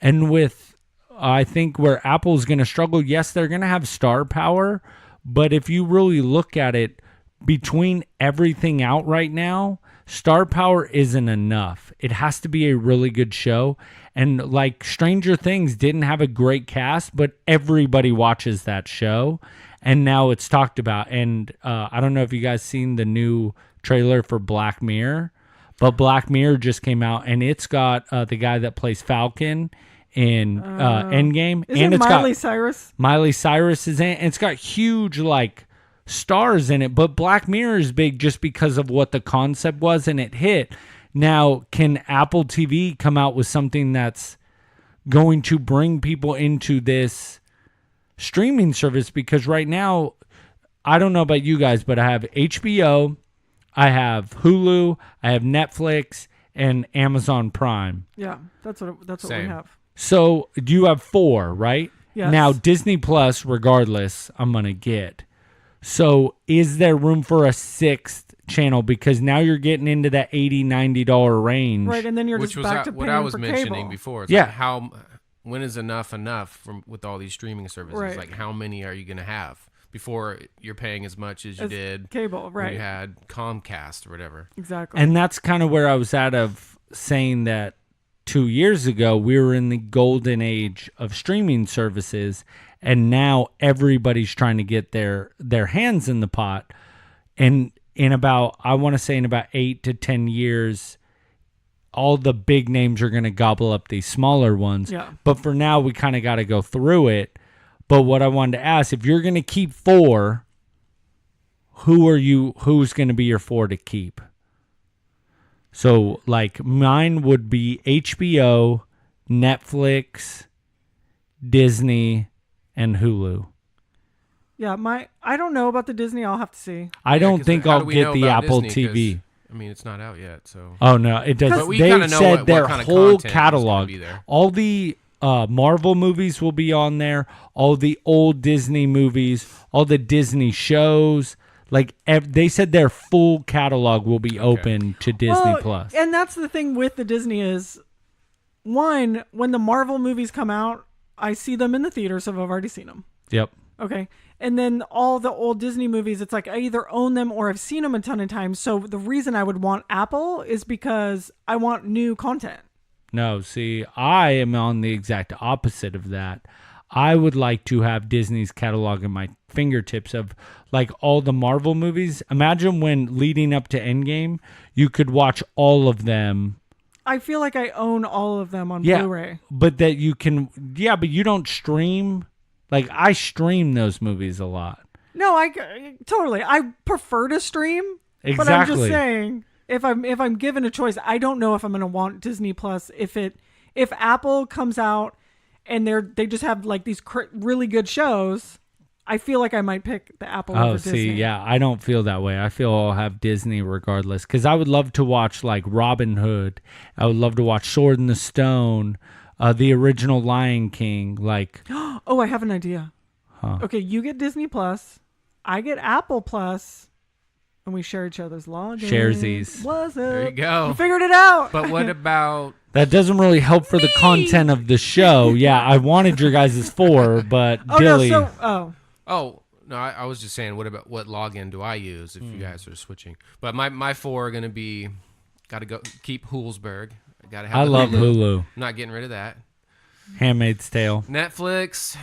And with, I think, where Apple's going to struggle, yes, they're going to have star power. But if you really look at it, between everything out right now, star power isn't enough. It has to be a really good show. And like Stranger Things didn't have a great cast, but everybody watches that show. And now it's talked about. And I don't know if you guys seen the new trailer for Black Mirror, but Black Mirror just came out and it's got the guy that plays Falcon in Endgame. Isn't and Miley Cyrus? Miley Cyrus is in it. And it's got huge stars in it, but Black Mirror is big just because of what the concept was and it hit. Now, can Apple TV come out with something that's going to bring people into this streaming service? Because right now, I don't know about you guys, but I have HBO, I have Hulu, I have Netflix, and Amazon Prime. Yeah, that's what we have. So you have 4, right? Yes. Now, Disney Plus, regardless, I'm going to get. So is there room for a 6th channel? Because now you're getting into that $80, $90 range. Right, and then you're just back to paying what I was for mentioning cable. before. It's Yeah. like when is enough with all these streaming services? Right. Like how many are you going to have before you're paying as much as you did cable, when right? you had Comcast or whatever. Exactly. And that's kind of where I was at of saying that 2 years ago, we were in the golden age of streaming services. And now everybody's trying to get their hands in the pot. And in about 8 to 10 years, all the big names are going to gobble up these smaller ones. Yeah. But for now, we kind of got to go through it. But what I wanted to ask, if you're going to keep 4, who's going to be your 4 to keep? So like mine would be HBO, Netflix, Disney, and Hulu. Yeah, I don't know about the Disney. I'll have to see. I don't think how I'll do we get know the about Apple Disney? TV. 'Cause, I mean, it's not out yet, so. Oh no, it doesn't. But we They kinda know said what their kind of whole content is gonna catalog, be there. all the Marvel movies will be on there. All the old Disney movies, all the Disney shows. Like they said, their full catalog will be open to Disney Plus. And that's the thing with the Disney is, one, when the Marvel movies come out, I see them in the theater, so I've already seen them. Yep. Okay. And then all the old Disney movies, it's like I either own them or I've seen them a ton of times. So the reason I would want Apple is because I want new content. No, see, I am on the exact opposite of that. I would like to have Disney's catalog in my fingertips of like all the Marvel movies. Imagine when leading up to Endgame, you could watch all of them. I feel like I own all of them on Yeah, Blu-ray. but that you can, but you don't stream. Like I stream those movies a lot. No, totally. I prefer to stream. Exactly. But I'm just saying, if I'm given a choice, I don't know if I'm going to want Disney Plus. If Apple comes out and they just have like these really good shows, I feel like I might pick the Apple Oh, over see, Disney. yeah, I don't feel that way. I feel I'll have Disney regardless. Because I would love to watch, like, Robin Hood. I would love to watch Sword in the Stone, the original Lion King. Like, Oh, I have an idea. Okay, you get Disney Plus. I get Apple Plus. And we share each other's login. Sharesies. What's up? There you go. We figured it out. But what about that doesn't really help for the content of the show. Yeah, I wanted your guys' 4, but Oh, Dilly. no, so, Oh, no, I was just saying, what login do I use if you guys are switching? But my 4 are going to be, got to go, keep Hulsberg. Got to have I the love Hulu. I'm not getting rid of that. Handmaid's Tale. Netflix,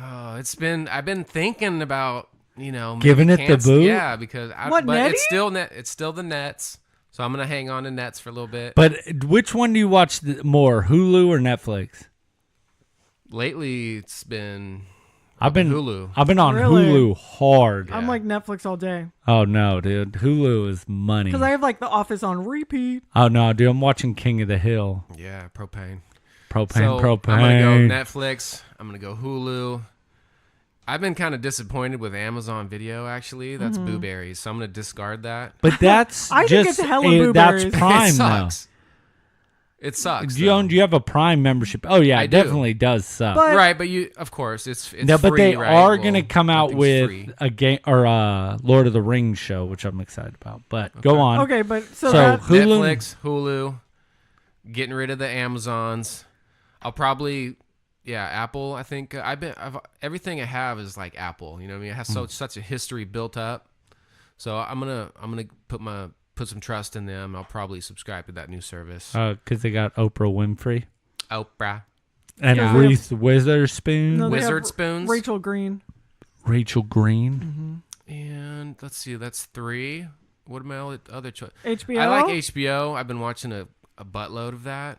I've been thinking about, Giving maybe it the boot? Yeah, because What, Netty? it's still the Nets. So I'm going to hang on to Nets for a little bit. But which one do you watch more, Hulu or Netflix? Lately, it's been I've been Hulu. I've been on Really? Hulu hard. I'm like Netflix all day. Oh no, dude. Hulu is money. Because I have like The Office on repeat. Oh no, dude. I'm watching King of the Hill. Yeah, propane. Propane. I'm gonna go Netflix. I'm gonna go Hulu. I've been kind of disappointed with Amazon Video. Actually, that's Boo Berries, so I'm gonna discard that. But that's I think just it's hella Boo that's Berries. Prime it though. sucks. It sucks. Do you have a Prime membership? Oh yeah, I it do. definitely does suck. But- right, but of course, it's no, but free, they right? are Well, gonna come out nothing's with free. a game or a Lord of the Rings show, which I'm excited about. But go on. Okay, but so So that, Hulu, Netflix, Hulu, getting rid of the Amazons. I'll probably, Apple. I think everything I have is like Apple. You know what I mean? It has such a history built up. So I'm gonna put some trust in them. I'll probably subscribe to that new service. because they got Oprah Winfrey Oprah, and Yeah. Reese Witherspoon, no, they have Wizard Spoons, Rachel Green. Rachel Green. and let's see, that's 3. What are my other choice? HBO. I like HBO. I've been watching a buttload of that.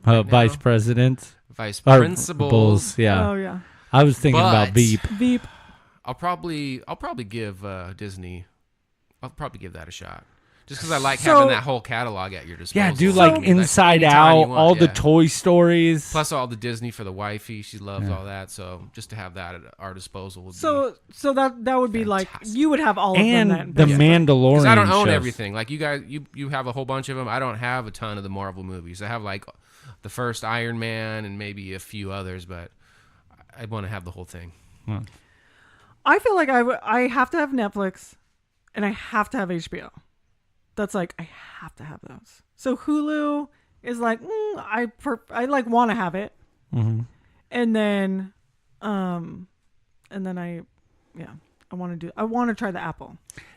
Vice now. Presidents. Vice Or Principals. Bulls, yeah. Oh yeah. I was thinking about But- Veep. Veep. I'll probably give Disney. I'll probably give that a shot, just because I like So- having that whole catalog at your disposal. Yeah, dude, So- like Like, Inside anytime you Out, want, all the yeah. Toy Stories. Plus all the Disney for the wifey. She loves all that. So just to have that at our disposal would be. So that would be like Fantastic. you would have all of and them. the Then, Mandalorian. Because I don't own shows. everything. Like you guys, you have a whole bunch of them. I don't have a ton of the Marvel movies. I have like the first Iron Man and maybe a few others, but I want to have the whole thing. I feel like I have to have Netflix, and I have to have HBO. That's like I have to have those. So Hulu is like I like want to have it, and then I want to try the Apple.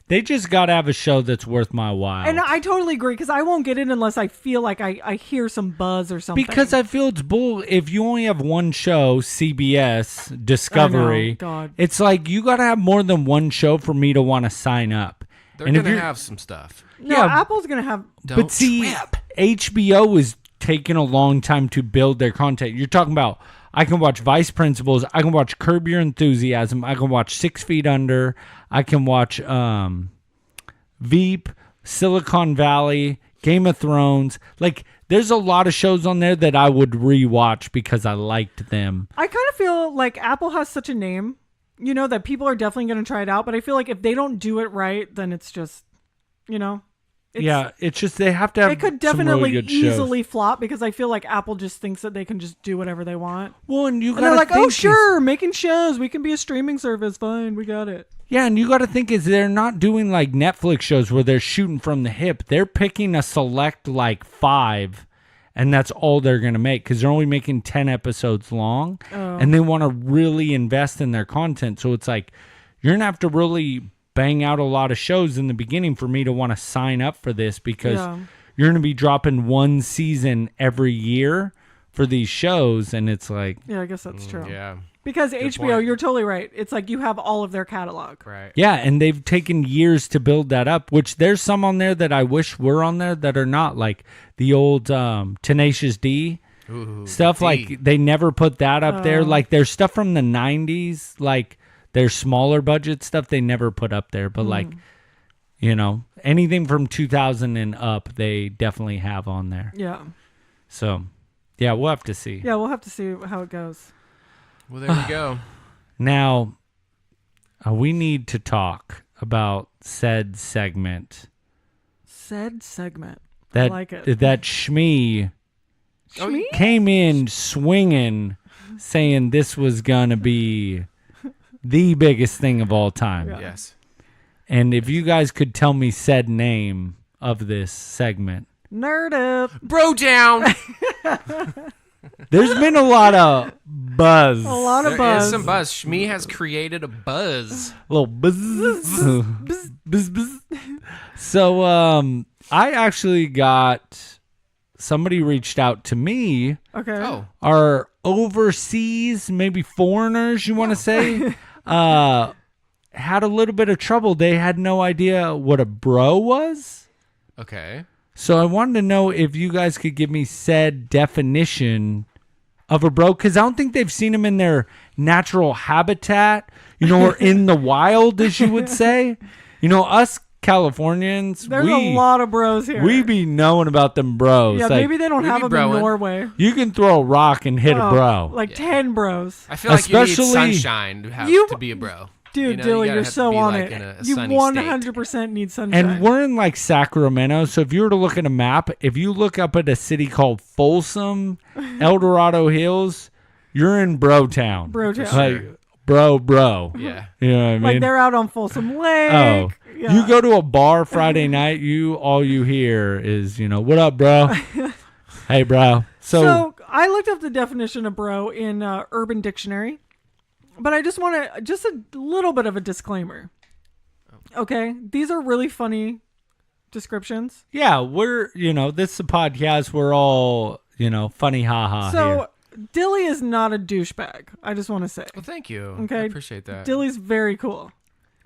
They just got to have a show that's worth my while. And I totally agree because I won't get it unless I feel like I hear some buzz or something. because I feel it's bull. If you only have one show, CBS, Discovery, God. it's like you got to have more than one show for me to want to sign up. They're And if gonna you're- have some stuff. no, yeah. Apple's gonna have. Don't But see, trip. HBO is taking a long time to build their content. You're talking about I can watch Vice Principals, I can watch Curb Your Enthusiasm, I can watch 6 Feet Under, I can watch Veep, Silicon Valley, Game of Thrones. Like there's a lot of shows on there that I would rewatch because I liked them. I kind of feel like Apple has such a name, that people are definitely going to try it out. But I feel like if they don't do it right, then it's just, It's just they have to have it could some definitely really good easily shows. flop because I feel like Apple just thinks that they can just do whatever they want. Well, and you And they're gotta like, think oh, is- sure, making shows. We can be a streaming service. Fine, we got it. Yeah, and you got to think is they're not doing like Netflix shows where they're shooting from the hip. They're picking a select like 5, and that's all they're gonna make because they're only making 10 episodes long, and they want to really invest in their content. So it's like you're gonna have to really bang out a lot of shows in the beginning for me to want to sign up for this because Yeah. you're gonna be dropping one season every year for these shows, and it's like. Yeah, I guess that's true. Yeah. Because HBO, point. you're totally right. It's like you have all of their catalog. Right. Yeah, and they've taken years to build that up, which there's some on there that I wish were on there that are not, like the old Tenacious D Ooh, stuff. D. Like they never put that up there. Like there's stuff from the 90s, like their smaller budget stuff they never put up there. But like, anything from 2000 and up, they definitely have on there. Yeah. So, yeah, we'll have to see. Yeah, we'll have to see how it goes. Well, there we go. Now, we need to talk about said segment. Said segment. That I like it. that Shmee Shmee? came in swinging, saying this was gonna be the biggest thing of all time. Yeah. Yes. And if you guys could tell me said name of this segment. Nerd up. Bro down. There's been a lot of buzz. A lot of There buzz. is some buzz. Shmee has created a buzz. Little buzz. Buzz, buzz. So I actually got somebody reached out to me. Okay. Oh. Our overseas, maybe foreigners, you want to say, had a little bit of trouble. They had no idea what a bro was. Okay. So I wanted to know if you guys could give me said definition of a bro, because I don't think they've seen them in their natural habitat, or in the wild, as you would say. Us Californians, There's a lot of bros here. we be knowing about them bros. Yeah, Like, maybe they don't we have be them in broing. Norway. you can throw a rock and hit a bro. Like 10 bros. I feel like you Especially- need sunshine to have You- to be a bro. Dude, You Dilly, gotta you're have to so be, on like, it. in a You sunny 100% need sunshine. And we're in like Sacramento, so if you were to look at a map, if you look up at a city called Folsom, El Dorado Hills, you're in Bro Town. Bro town. Like bro. state. Yeah. You know what I mean? Like they're out on Folsom Lake. Oh, Yeah. you go to a bar Friday night, all you hear is, what up, bro? Hey, bro. So I looked up the definition of bro in Urban Dictionary, but I just want a little bit of a disclaimer. Okay, these are really funny descriptions. yeah, we're, this is a podcast. We're all, funny haha here. So Dilly is not a douchebag. I just want to say. Well, thank you. Okay. I appreciate that. Dilly's very cool.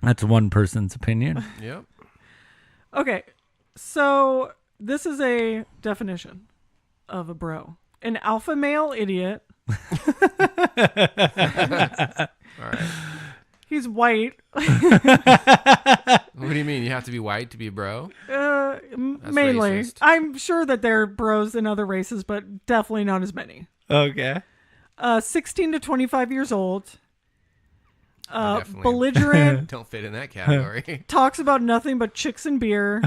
That's one person's opinion. Yep. Okay, so this is a definition of a bro. An alpha male idiot. All right. He's white. What do you mean? You have to be white to be a bro? Mainly. racist. I'm sure that there are bros in other races, but definitely not as many. Okay. 16 to 25 years old. Definitely Belligerent. don't fit in that category. Talks about nothing but chicks and beer.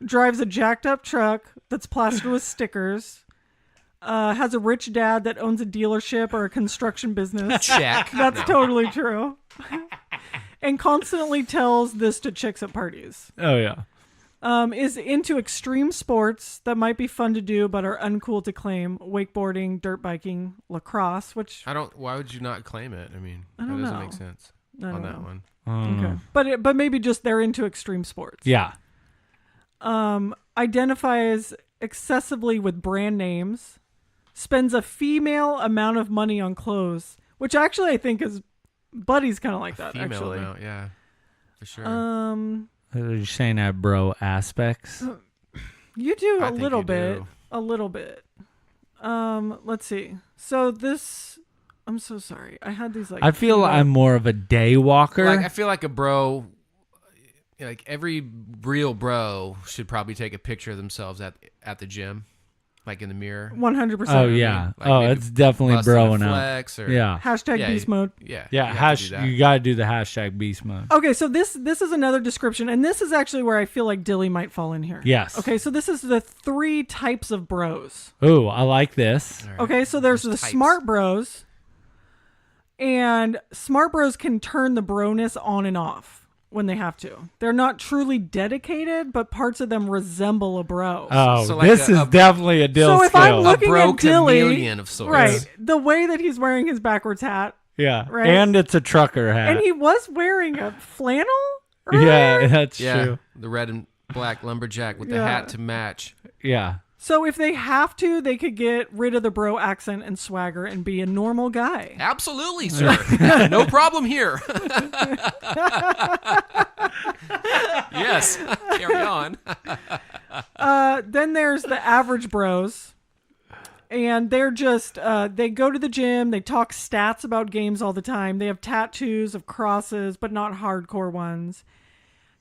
Drives a jacked up truck that's plastered with stickers. Has a rich dad that owns a dealership or a construction business. Check. That's No. totally true. And constantly tells this to chicks at parties. Oh, yeah. Is into extreme sports that might be fun to do but are uncool to claim. Wakeboarding, dirt biking, lacrosse, which... Why would you not claim it? I mean, that don't doesn't know. make sense I on don't that know. one. Okay. But maybe just they're into extreme sports. Yeah. Identifies excessively with brand names. Spends a female amount of money on clothes, which actually I think is... Buddy's kind of like that, Female actually. amount, yeah. For sure. You're saying that bro aspects? You do I a think little you bit. do. A little bit. Let's see. So this... I'm so sorry. I had these like... I feel I'm more of a day walker. I feel like a bro, like every real bro should probably take a picture of themselves at the gym, like in the mirror. 100%. Oh, yeah. Like Oh, maybe it's definitely busting a broing out. flex or Yeah. Hashtag Yeah, beast mode. yeah, Yeah. you have to do that. You got to do the hashtag beast mode. Okay, so this is another description, and this is actually where I feel like Dilly might fall in here. Yes. Okay, so this is the 3 types of bros. Ooh, I like this. All right. Okay, so there's the Types. smart bros, and smart bros can turn the broness on and off when they have to. They're not truly dedicated, but parts of them resemble a bro. Oh, So like this a- is definitely a deal So if skill. I'm looking bro at Dilly, chameleon of sorts. right, the way that he's wearing his backwards hat, yeah. right. And it's a trucker hat. and he was wearing a flannel earlier? yeah, that's Yeah, true. the red and black lumberjack with the Yeah. hat to match. Yeah. So if they have to, they could get rid of the bro accent and swagger and be a normal guy. Absolutely, sir. No problem here. Yes, carry on. Then there's the average bros. And they're just, they go to the gym. They talk stats about games all the time. They have tattoos of crosses, but not hardcore ones.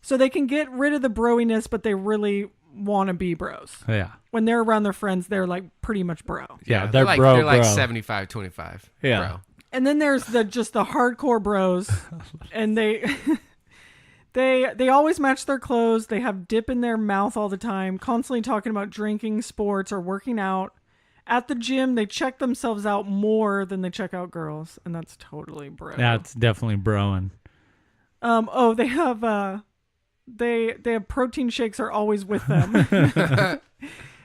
So they can get rid of the broiness, but they really want to be bros. Yeah. When they're around their friends, they're like pretty much bro. Yeah, they're like, bro, They're like bro. 75-25. Yeah. Bro. And then there's the hardcore bros, and they always match their clothes. They have dip in their mouth all the time, constantly talking about drinking, sports, or working out. At the gym, they check themselves out more than they check out girls, and that's totally bro. That's definitely broing. They have they have protein shakes are always with them,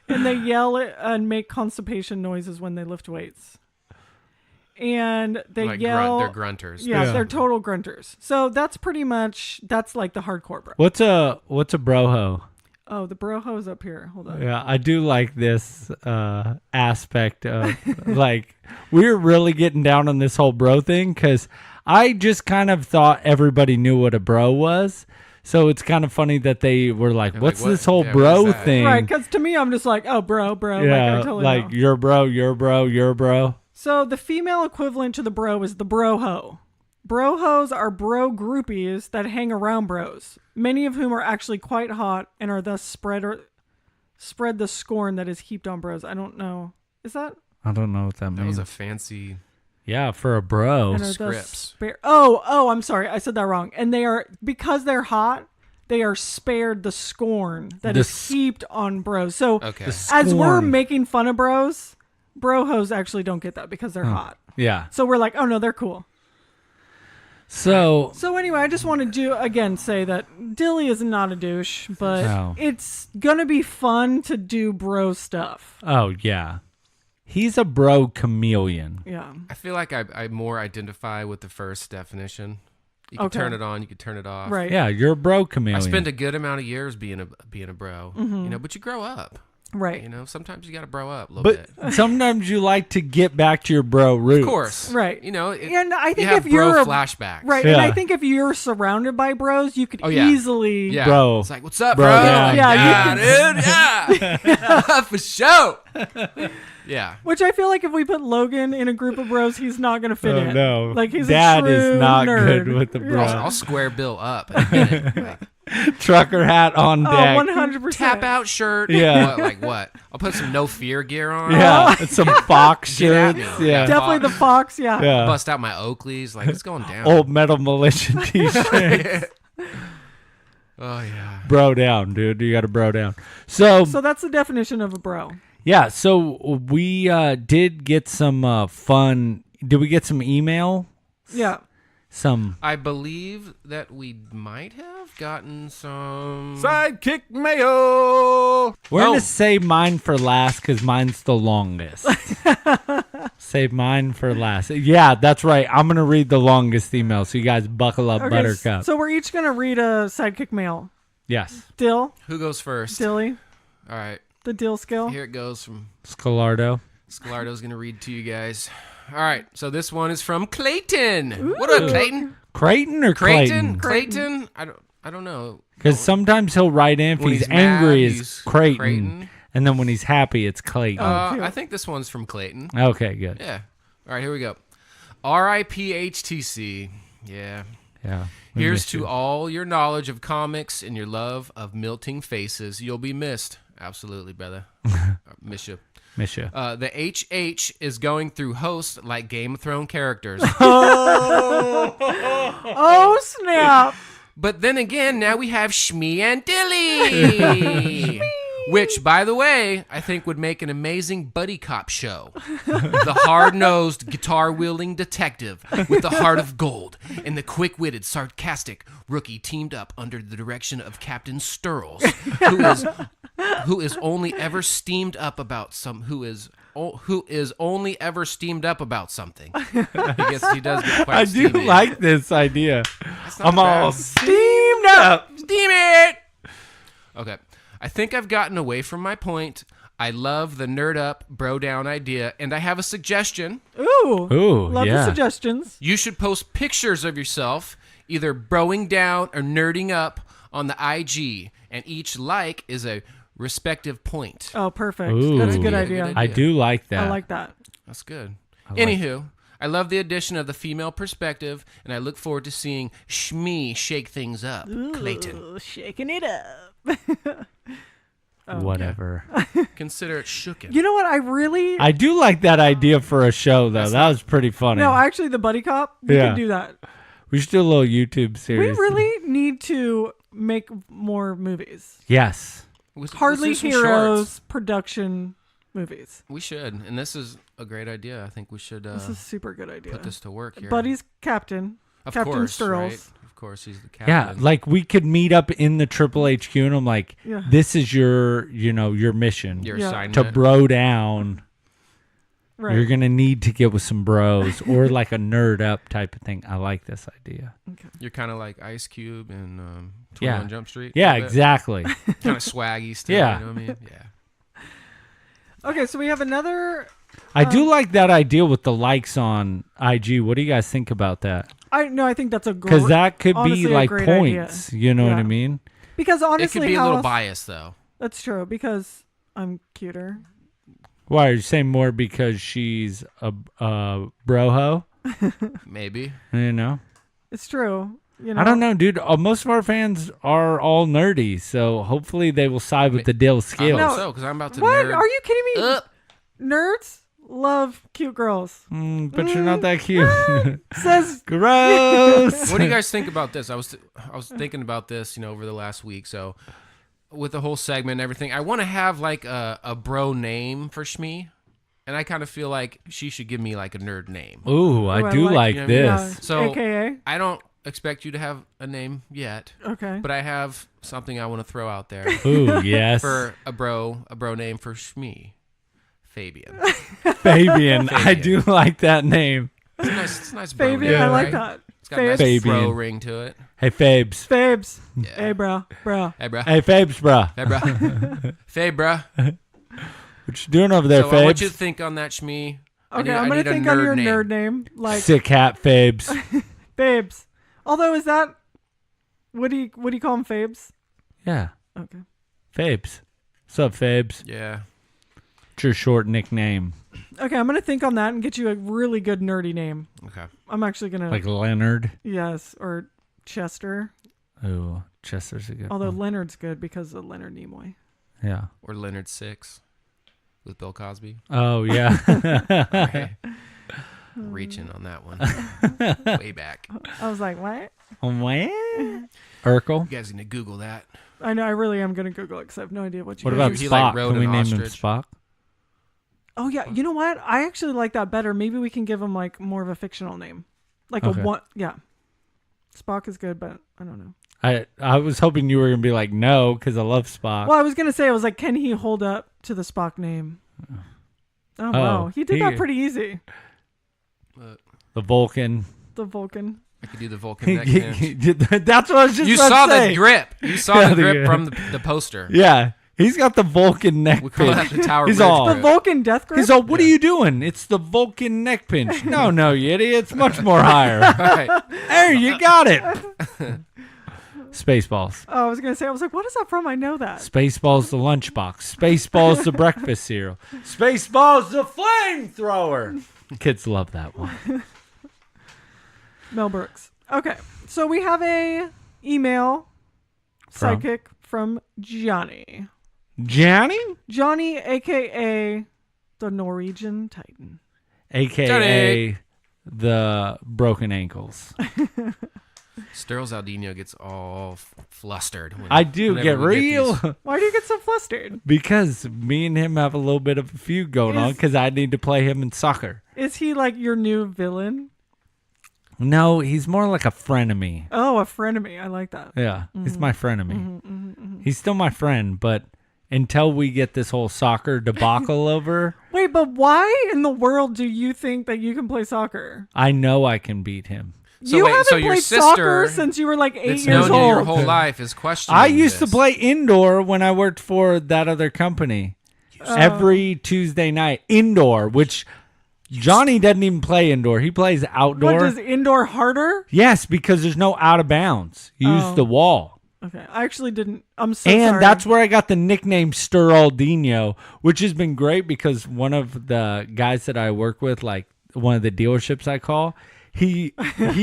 and they yell and make constipation noises when they lift weights. And they yell. They're grunters. Yeah, they're total grunters. So that's pretty much like the hardcore bro. What's a broho? Oh, the broho's up here. Hold on. Yeah, I do like this aspect of like we're really getting down on this whole bro thing because I just kind of thought everybody knew what a bro was. So it's kind of funny that they were like, "What's what? this whole Yeah, bro what is that? Right, thing?" because to me, I'm just like, oh, bro. Yeah, I totally like know. you're bro, you're bro, you're bro. So the female equivalent to the bro is the broho. Brohos are bro groupies that hang around bros, many of whom are actually quite hot and are thus spread the scorn that is heaped on bros. I don't know. Is that? I don't know what that That means. was a fancy. Yeah, for a bro. And are thus Scripts. Oh, I'm sorry. I said that wrong. And they are, because they're hot, they are spared the scorn that is heaped on bros. So Okay. as we're Scorn. making fun of bros, brohos actually don't get that because they're hot. Yeah. So we're like, oh no, they're cool. So So anyway, I just want to again say that Dilly is not a douche, but No. it's gonna be fun to do bro stuff. oh yeah. He's a bro chameleon. Yeah. I feel like I more identify with the first definition. You can Okay. turn it on, you can turn it off. Right. Yeah, you're a bro chameleon. I spent a good amount of years being a bro. But you grow up. Right. Sometimes you got to bro up a little but bit. sometimes you like to get back to your bro roots. Of course. Right. And I think you have if you're bro a- flashbacks. Right. And I Yeah. think if you're surrounded by bros, you could Oh, yeah. easily Yeah. Bro. It's like, what's up, Bro bro? down. Yeah, dude. Yeah. For sure. Yeah. Which I feel like if we put Logan in a group of bros, he's not going to fit in. No. Like he's Dad a true is not nerd. good with the bro. I'll square Bill up in a minute. Like, Trucker hat on Oh, deck. 100%. tap out shirt. Yeah. What? I'll put some no fear gear on. Yeah, some Fox Get at shirts. me. Yeah. Definitely the Fox, yeah. Yeah. Bust out my Oakleys. Like, it's going down. Old Metal Militia t-shirt. Oh, yeah. Bro down, dude. You got to bro down. So that's the definition of a bro. yeah, so we did get some fun. Did we get some email? Yeah. Some. I believe that we might have gotten some. Sidekick mayo. We're going to save mine for last because mine's the longest. Save mine for last. Yeah, that's right. I'm going to read the longest email, so you guys buckle up, Buttercup. So we're each going to read a sidekick mail. Yes. Dill, Who goes first? Dilly, All right. the Dill skill. Here it goes from Scalardo. Scalardo's going to read to you guys. All right. So this one is from Clayton. What up, Clayton? Creighton or Clayton? Clayton? Clayton? I don't know. Because sometimes he'll write in if When he's he's mad, angry, he's it's Creighton. Creighton. And then when he's happy, it's Clayton. I think this one's from Clayton. Okay, good. Yeah. All right, here we go. R.I.P. HTC. Yeah. Yeah. we Here's missed to you. all your knowledge of comics and your love of melting faces. You'll be missed. Absolutely, brother. Miss you. Miss you. The HH is going through hosts like Game of Thrones characters. Oh, snap. But then again, now we have Shmee and Dilly. Which, by the way, I think would make an amazing buddy cop show. The hard-nosed, guitar-wielding detective with the heart of gold and the quick-witted, sarcastic rookie teamed up under the direction of Captain Sturls, who is only ever steamed up about something. He does get quite I do steamy. like this idea. not I'm all bad. steamed up. Steam it! Okay. I think I've gotten away from my point. I love the nerd up, bro down idea, and I have a suggestion. Ooh. Ooh, Love yeah. the suggestions. You should post pictures of yourself, either broing down or nerding up on the IG, and each like is a respective point. Oh, perfect. Ooh. That's a good Yeah, idea. good I do like that. I like that. That's good. Anywho, I love the addition of the female perspective, and I look forward to seeing Shmee shake things up. Clayton. Ooh, shaking it up. Whatever. Consider it shooken. You know what? I do like that idea for a show, though. That was pretty funny. No, actually, the buddy cop. We Yeah. can do that. We should do a little YouTube We series. really need to make more movies. Yes. Hardly Let's do some Heroes shorts. production movies. We should, and this is a great idea. I think we should This is a super good idea. put this to work here. Buddy's captain. of Captain course, Sturls. right? Of course, he's the captain. Yeah, like we could meet up in the Triple HQ, and I'm like, Yeah. this is your mission Your Yeah. assignment. to bro down. Right. You're gonna need to get with some bros or like a nerd up type of thing. I like this idea. You're kind of like Ice Cube and Yeah. 21 Jump Street. Yeah, exactly. Kind of swaggy still. Yeah. You know what I mean? Yeah. Okay, so we have another. I do like that idea with the likes on IG. What do you guys think about that? I think that's a great. Because that could honestly be a like great points. idea. You know what I Yeah. mean? Because It honestly, could be a how little else- biased though. That's true. Because I'm cuter. Why are you saying more because she's a broho? Maybe. You know? It's true. You know. I don't know, dude. Most of our fans are all nerdy, so hopefully they will side with the Dill I skills. hope so, because I'm about to What? nerd. Are you kidding me? up. Nerds love cute girls. But you're not that cute. Says Gross. What do you guys think about this? I was thinking about this, over the last week. So with the whole segment and everything, I want to have like a bro name for Shmi, and I kind of feel like she should give me like a nerd name. Ooh, I I do like- like You know what I mean? this. So AKA. I don't expect you to have a name yet, Okay. but I have something I want to throw out there Ooh, yes. for a bro name for Shmi, Fabian. Fabian. I do like that name. It's a nice bro Fabian, name, I like right? that. It's got a nice Fabian. bro ring to it. Hey, Fabes. Fabes. Yeah. Hey, bro. Hey, bro. Hey, Fabes, bruh. Hey, bro. Fabe, bro. What you doing over there, So I want you Fabes? to think on that, Shmi. Okay, I'm gonna think on your nerd name, like Sick hat, Fabes. Fabes. Although, is that what do you call him, Fabes? Yeah, Okay. Fabes. What's up, Fabes? Yeah. It's your short nickname. Okay, I'm gonna think on that and get you a really good nerdy name. Okay. I'm actually gonna Like Leonard. yes, or Chester. Ooh, Chester's a good Although one. Leonard's good because of Leonard Nimoy. Yeah. Or Leonard Six with Bill Cosby. Oh, yeah. Right. Reaching on that one. Way back. I was like, what? What? Urkel. You guys need to Google that. I know. I really am gonna Google it because I have no idea what you. What guys about are- He, Spock? like, rode Can we an name him ostrich. Spock? Oh yeah, you know what? I actually like that better. Maybe we can give him like more of a fictional name, like Okay. a one. Yeah, Spock is good, but I don't know. I was hoping you were going to be like, no, because I love Spock. Well, I was gonna say I was like, can he hold up to the Spock name? Oh wow, he did that pretty easy. The Vulcan. The Vulcan. I could do the Vulcan neck pinch. That's what I was just You about saw to say. the grip. You saw Yeah, the the grip grip. from the poster. Yeah. He's got the Vulcan neck We call that pinch. the Tower He's Bridge all, The grip. Vulcan death grip. he's all, what are you doing? It's the Vulcan neck pinch. No, you idiot. It's much more higher. Right. There, you got it. Spaceballs. Oh, I was gonna say. I was like, what is that from? I know that. Spaceballs the lunchbox. Spaceballs the breakfast cereal. Spaceballs the flamethrower. Kids love that one. Mel Brooks. Okay, so we have a email From? sidekick from Johnny. Johnny? Johnny, aka the Norwegian Titan. AKA Johnny. the broken ankles. Sterls Aldino gets all flustered. I do get whenever we real. these- Why do you get so flustered? Because me and him have a little bit of a feud going on because I need to play him in soccer. Is he like your new villain? No, he's more like a frenemy. Oh, a frenemy. I like that. Yeah, he's my frenemy. He's still my friend, but until we get this whole soccer debacle over, Wait, but why in the world do you think that you can play soccer? I know I can beat him. So you wait, haven't so your played sister soccer since you were like 8 That's years known you your old. whole life is questioning. I used to this. play indoor when I worked for that other company. Every Tuesday night, indoor, which Johnny doesn't even play indoor. He plays outdoor. What, does indoor harder? Yes, because there's no out of bounds. You use the wall. Okay, I actually didn't. I'm so And sorry. that's where I got the nickname Sturaldino, which has been great because one of the guys that I work with, like one of the dealerships I call, he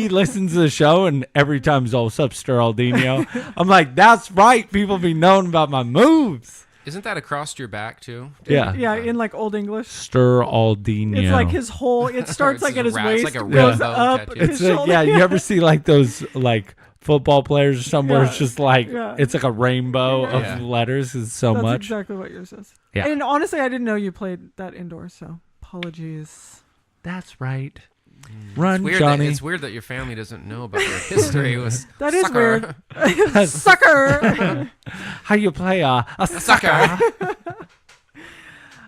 listens to the show and every time he's all, what's up, Sturaldino? I'm like, that's right. People be knowing about my moves. Isn't that across your back too? Yeah. Yeah, in like Old English. Steraldino. It's like his whole. It starts like at his It's waist, like a goes rainbow up tattoo. his It's like, shoulder. yeah, you ever see like those like football players or somewhere? Yeah. It's just like Yeah. it's like a rainbow Yeah. of letters. It's so That's much. exactly what yours is. Yeah. And honestly, I didn't know you played that indoors, so apologies. That's right. Run, Weird Johnny. it's weird that your family doesn't know about your history. Was That is sucker. weird. Sucker. How you play a sucker?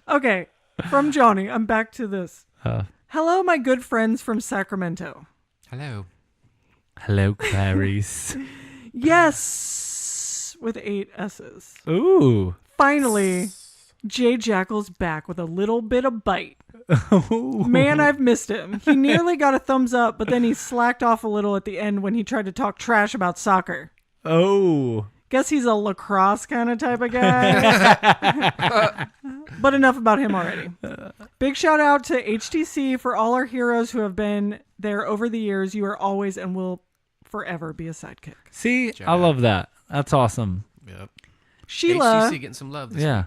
Okay, from Johnny, I'm back to this. Uh, Hello, my good friends from Sacramento. Hello. hello, Clarice. Yes, with 8 S's. Ooh. Finally, Jay Jackal's back with a little bit of bite. Man, I've missed him. He nearly got a thumbs up, but then he slacked off a little at the end when he tried to talk trash about soccer. Oh. Guess he's a lacrosse kind of type of guy. But enough about him already. Big shout out to HTC for all our heroes who have been there over the years. You are always and will forever be a sidekick. See, I love that. That's awesome. Yep. Sheila, HTC getting some love this Yeah.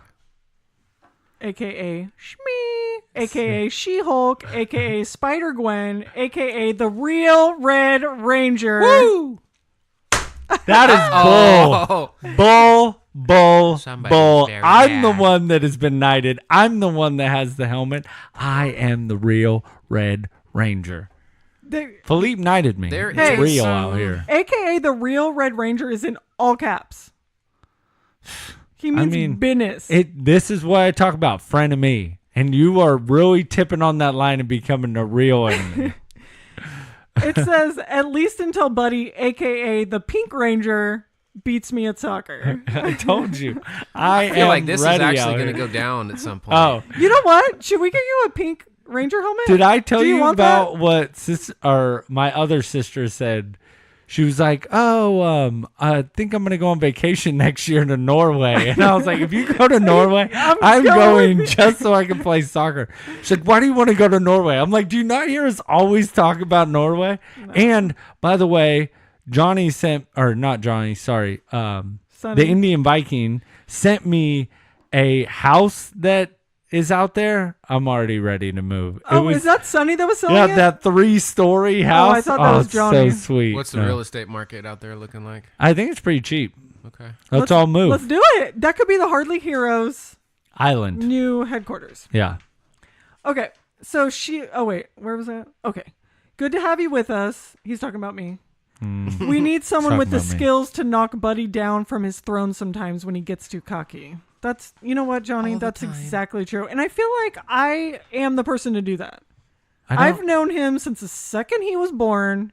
a.k.a. Shmee, a.k.a. She-Hulk, a.k.a. Spider-Gwen, a.k.a. the real Red Ranger. Woo! That is bull. Bull. Somebody's Bull. very I'm the mad. one that has been knighted. I'm the one that has the helmet. I am the real Red Ranger. Philippe knighted me. There It's is real some- out here. A.k.a. the real Red Ranger is in all caps. He means business. This is what I talk about, frenemy. And you are really tipping on that line and becoming a real enemy. It says, at least until Buddy, a.k.a. the Pink Ranger, beats me at soccer. I told you. I feel am like this is ready actually out going to here. go down at some point. Oh, You know what? Should we get you a Pink Ranger helmet? did I tell Do you want about that? what my other sister said? She was like, I think I'm going to go on vacation next year to Norway. And I was like, if you go to Norway, I'm going just so I can play soccer. She's like, why do you want to go to Norway? I'm like, do you not hear us always talk about Norway? No. And by the way, Johnny sent, or not Johnny, sorry, the Indian Viking sent me a house that is out there. I'm already ready to move. Is that Sonny that was selling yeah, it? that 3-story house. I thought that was it's Johnny. so sweet. What's the real estate market out there looking like? I think it's pretty cheap. Okay. Let's all move. Let's do it. That could be the Hardly Heroes Island. new headquarters. Yeah. Okay. So oh wait, where was that? Okay. Good to have you with us. He's talking about me. We need someone with the about me. skills to knock Buddy down from his throne sometimes when he gets too cocky. That's, you know what, Johnny? That's exactly true. And I feel like I am the person to do that. I've known him since the second he was born.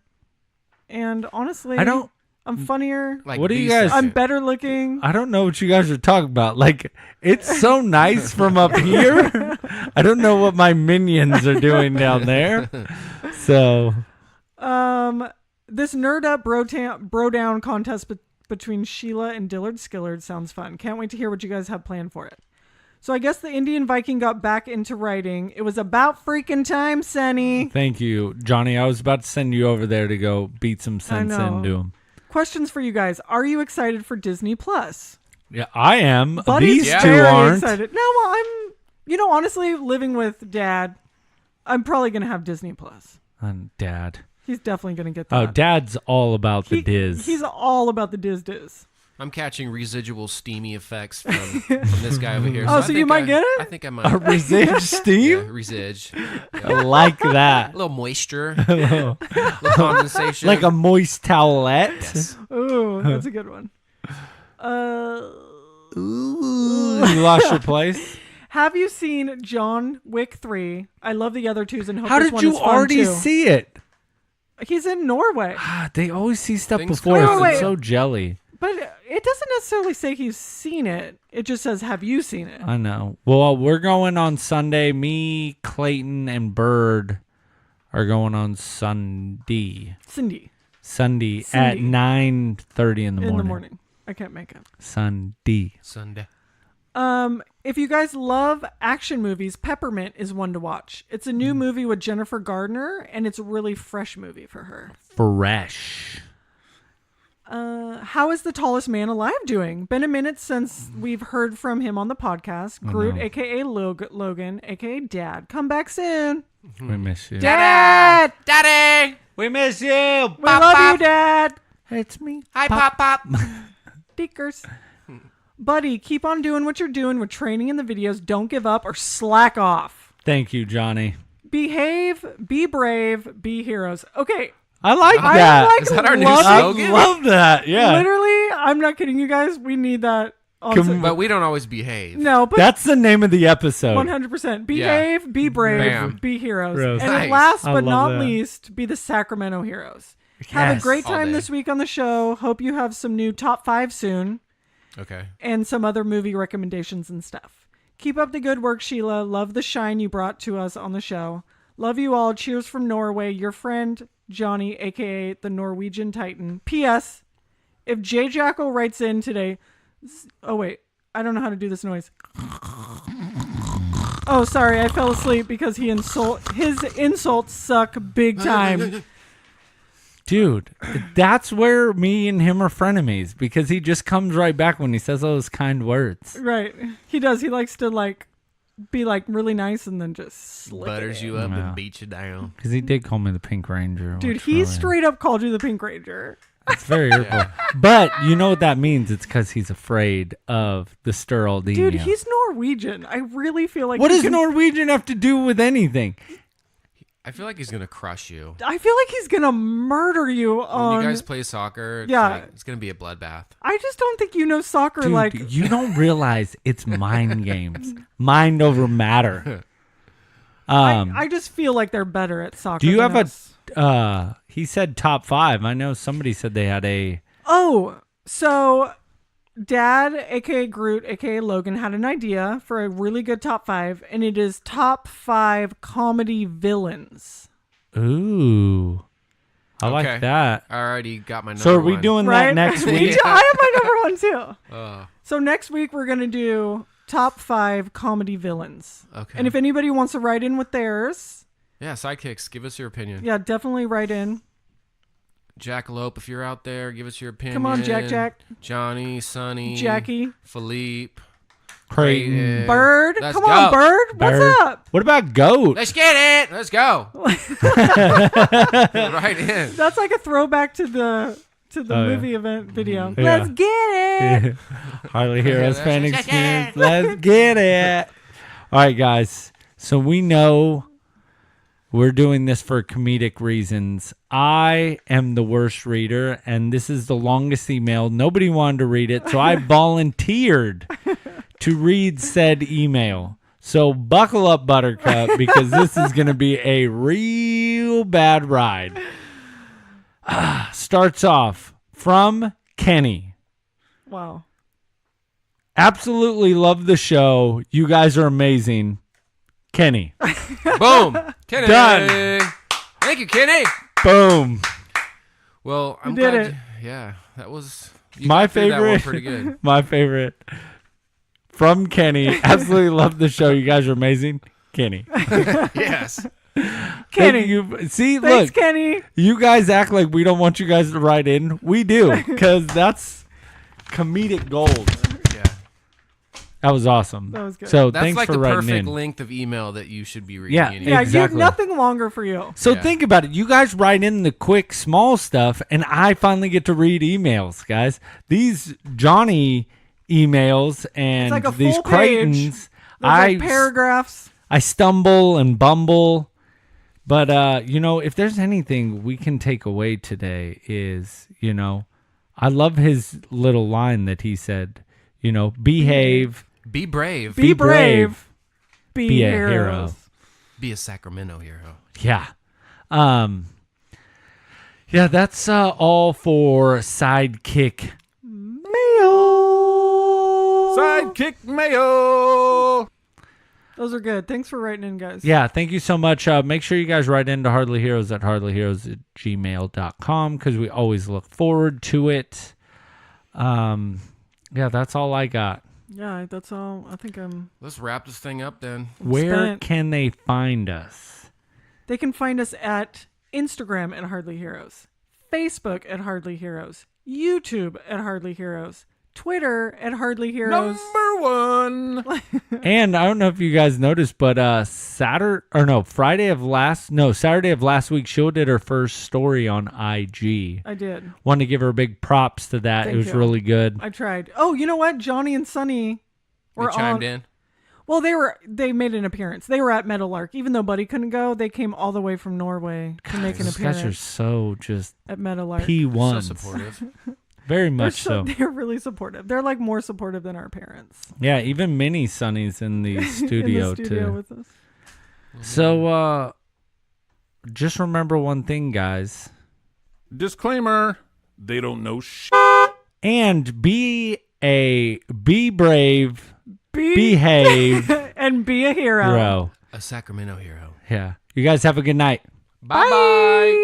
And honestly, I'm funnier. Like What do you Lisa. guys- I'm better looking. I don't know what you guys are talking about. Like, it's so nice from up here. I don't know what my minions are doing down there. So, This nerd up bro down contest between Sheila and Dillard Skillard sounds fun. Can't wait to hear what you guys have planned for it. So I guess the Indian Viking got back into writing. It was about freaking time, Sonny. thank you, Johnny. I was about to send you over there to go beat some sense know. into him. Questions for you guys. Are you excited for Disney Plus? Yeah, I am. Buddy's These two very aren't. excited. No, well, honestly, living with Dad, I'm probably going to have Disney Plus. Dad. He's definitely going to get that. Oh, Dad's all about the Diz. He's all about the Diz. I'm catching residual steamy effects from this guy over here. Oh, so I you think might get it? I think I a might. resige Yeah, steam? resige. I like that. A little moisture. a little condensation. Like a moist towelette. Yes. Ooh, that's a good one. Ooh, you lost your place. Have you seen John Wick 3? I love the other twos and hope How this did one you is fun already too. see it? He's in Norway. They always see stuff Things before us. come. It's Wait. so jelly. But it doesn't necessarily say he's seen it. It just says, have you seen it? I know. Well, we're going on Sunday. Me, Clayton, and Bird are going on Sunday. Cindy. Sunday at Cindy. 9:30 in the morning. In the morning. I can't make it. Sunday. Sunday. If you guys love action movies, Peppermint is one to watch. It's a new movie with Jennifer Gardner, and it's a really fresh movie for her. Fresh. How is the tallest man alive doing? Been a minute since we've heard from him on the podcast. Groot, aka Logan, aka Dad. Come back soon. We miss you. Dad! Daddy! We miss you. We love you, Dad. It's me. Hi, Pop. Deekers. Buddy, keep on doing what you're doing with training in the videos. Don't give up or slack off. Thank you, Johnny. Behave, be brave, be heroes. Okay. I like that. Is that our new I slogan? love that. Yeah. Literally, I'm not kidding you guys. We need that. But we don't always behave. No, but That's the name of the episode. 100%. Behave, be brave, Bam. be heroes. Heroes. And Nice. last I but love not that. least, be the Sacramento Heroes. Have a Yes. great All time day. this week on the show. Hope you have some new top 5 soon Okay. and some other movie recommendations and stuff. Keep up the good work, Sheila. Love the shine you brought to us on the show. Love you all. Cheers from Norway. Your friend, Johnny, a.k.a. the Norwegian Titan. P.S. If Jay Jackal writes in today... Oh, wait. I don't know how to do this noise. Oh, sorry. I fell asleep because his insults suck big time. Dude, that's where me and him are frenemies because he just comes right back when he says those kind words. Right. He does. He likes to, be, really nice and then just slip Butters it in. you up Yeah. and beats you down. Because he did call me the Pink Ranger. Dude, which he really- straight up called you the Pink Ranger. It's very irritable. But you know what that means? It's because he's afraid of the Sturldenia. Dude, he's Norwegian. I really feel like What he does can- Norwegian have to do with anything? I feel like he's gonna crush you. I feel like he's gonna murder you When on. you guys play soccer, it's Yeah. like, it's gonna be a bloodbath. I just don't think you know soccer Dude, you don't realize it's mind games. Mind over matter. I just feel like they're better at soccer. Do you than have us. he said top 5. I know somebody said they had a... Oh, so Dad, aka Groot, aka Logan, had an idea for a really good top 5, and it is top 5 comedy villains. Ooh. I Okay. like that. I already got my number So are we one. doing Right? that next Me week? too. I have my number one too. Oh, So next week we're gonna do top 5 comedy villains. okay. And if anybody wants to write in with theirs, yeah, sidekicks, give us your opinion. yeah, definitely write in. Jackalope, if you're out there, give us your opinion. Come on, Jack. Johnny, Sonny, Jackie. Philippe, Creighton. Bird. Let's Come go. on, Bird. What's Bird. up? What about Goat? Let's get it. Let's go. Right in. That's like a throwback to the Oh, yeah. movie event video. Yeah. Let's get it. Harley Heroes fan Let's experience. Let's get it. All right, guys. So we know we're doing this for comedic reasons. I am the worst reader, and this is the longest email. Nobody wanted to read it, so I volunteered to read said email. So buckle up, Buttercup, because this is going to be a real bad ride. Starts off from Kenny. Wow. Absolutely love the show. You guys are amazing. Kenny. Boom. Kenny. Done. Thank you, Kenny. Boom. Well, I'm did glad. it. Yeah, that was you My got through that one favorite. pretty good. My favorite. From Kenny. Absolutely love the show. You guys are amazing. Kenny. Yes. Kenny. Thank you. See, Thanks, look. Kenny. You guys act like we don't want you guys to write in. We do. Because that's comedic gold. Yeah. That was awesome. That was good. So That's thanks like for the writing perfect in. length of email that you should be reading. Yeah, anyway. Yeah, Exactly. you nothing longer for you. So Yeah. think about it. You guys write in the quick, small stuff, and I finally get to read emails, guys. These Johnny emails and like a these full page. Creightons, There's paragraphs. I stumble and bumble. But, if there's anything we can take away today is, I love his little line that he said, behave, Be brave. Be brave. brave. Be, Be a heroes. hero. Be a Sacramento hero. Yeah. Yeah, that's all for Sidekick Mail. Sidekick Mayo. Those are good. Thanks for writing in, guys. Yeah, thank you so much. Make sure you guys write into Hardly Heroes at hardlyheroes@gmail.com because we always look forward to it. Yeah, that's all I got. Yeah, that's all. I think Let's wrap this thing up then. Where spent. can they find us? They can find us at Instagram at Hardly Heroes, Facebook at Hardly Heroes, YouTube at Hardly Heroes, Twitter at Hardly Heroes. Number 1. And I don't know if you guys noticed, but Saturday of last week, Sheila did her first story on IG. I did. Want to give her big props to that. Thank It was you. really good. I tried. Oh, you know what? Johnny and Sunny were They chimed in. Well, they made an appearance. They were at Meadowlark. Even though Buddy couldn't go, they came all the way from Norway to make an Those guys are appearance so just at Meadowlark. P1. So supportive. Very They're much so. They're really supportive. They're like more supportive than our parents. Yeah, even Mini Sonny's in the studio, in the studio too. with us. So, just remember one thing, guys. Disclaimer, they don't know shit. And be brave, behave, and be a hero. hero. A Sacramento hero. Yeah. You guys have a good night. Bye-bye.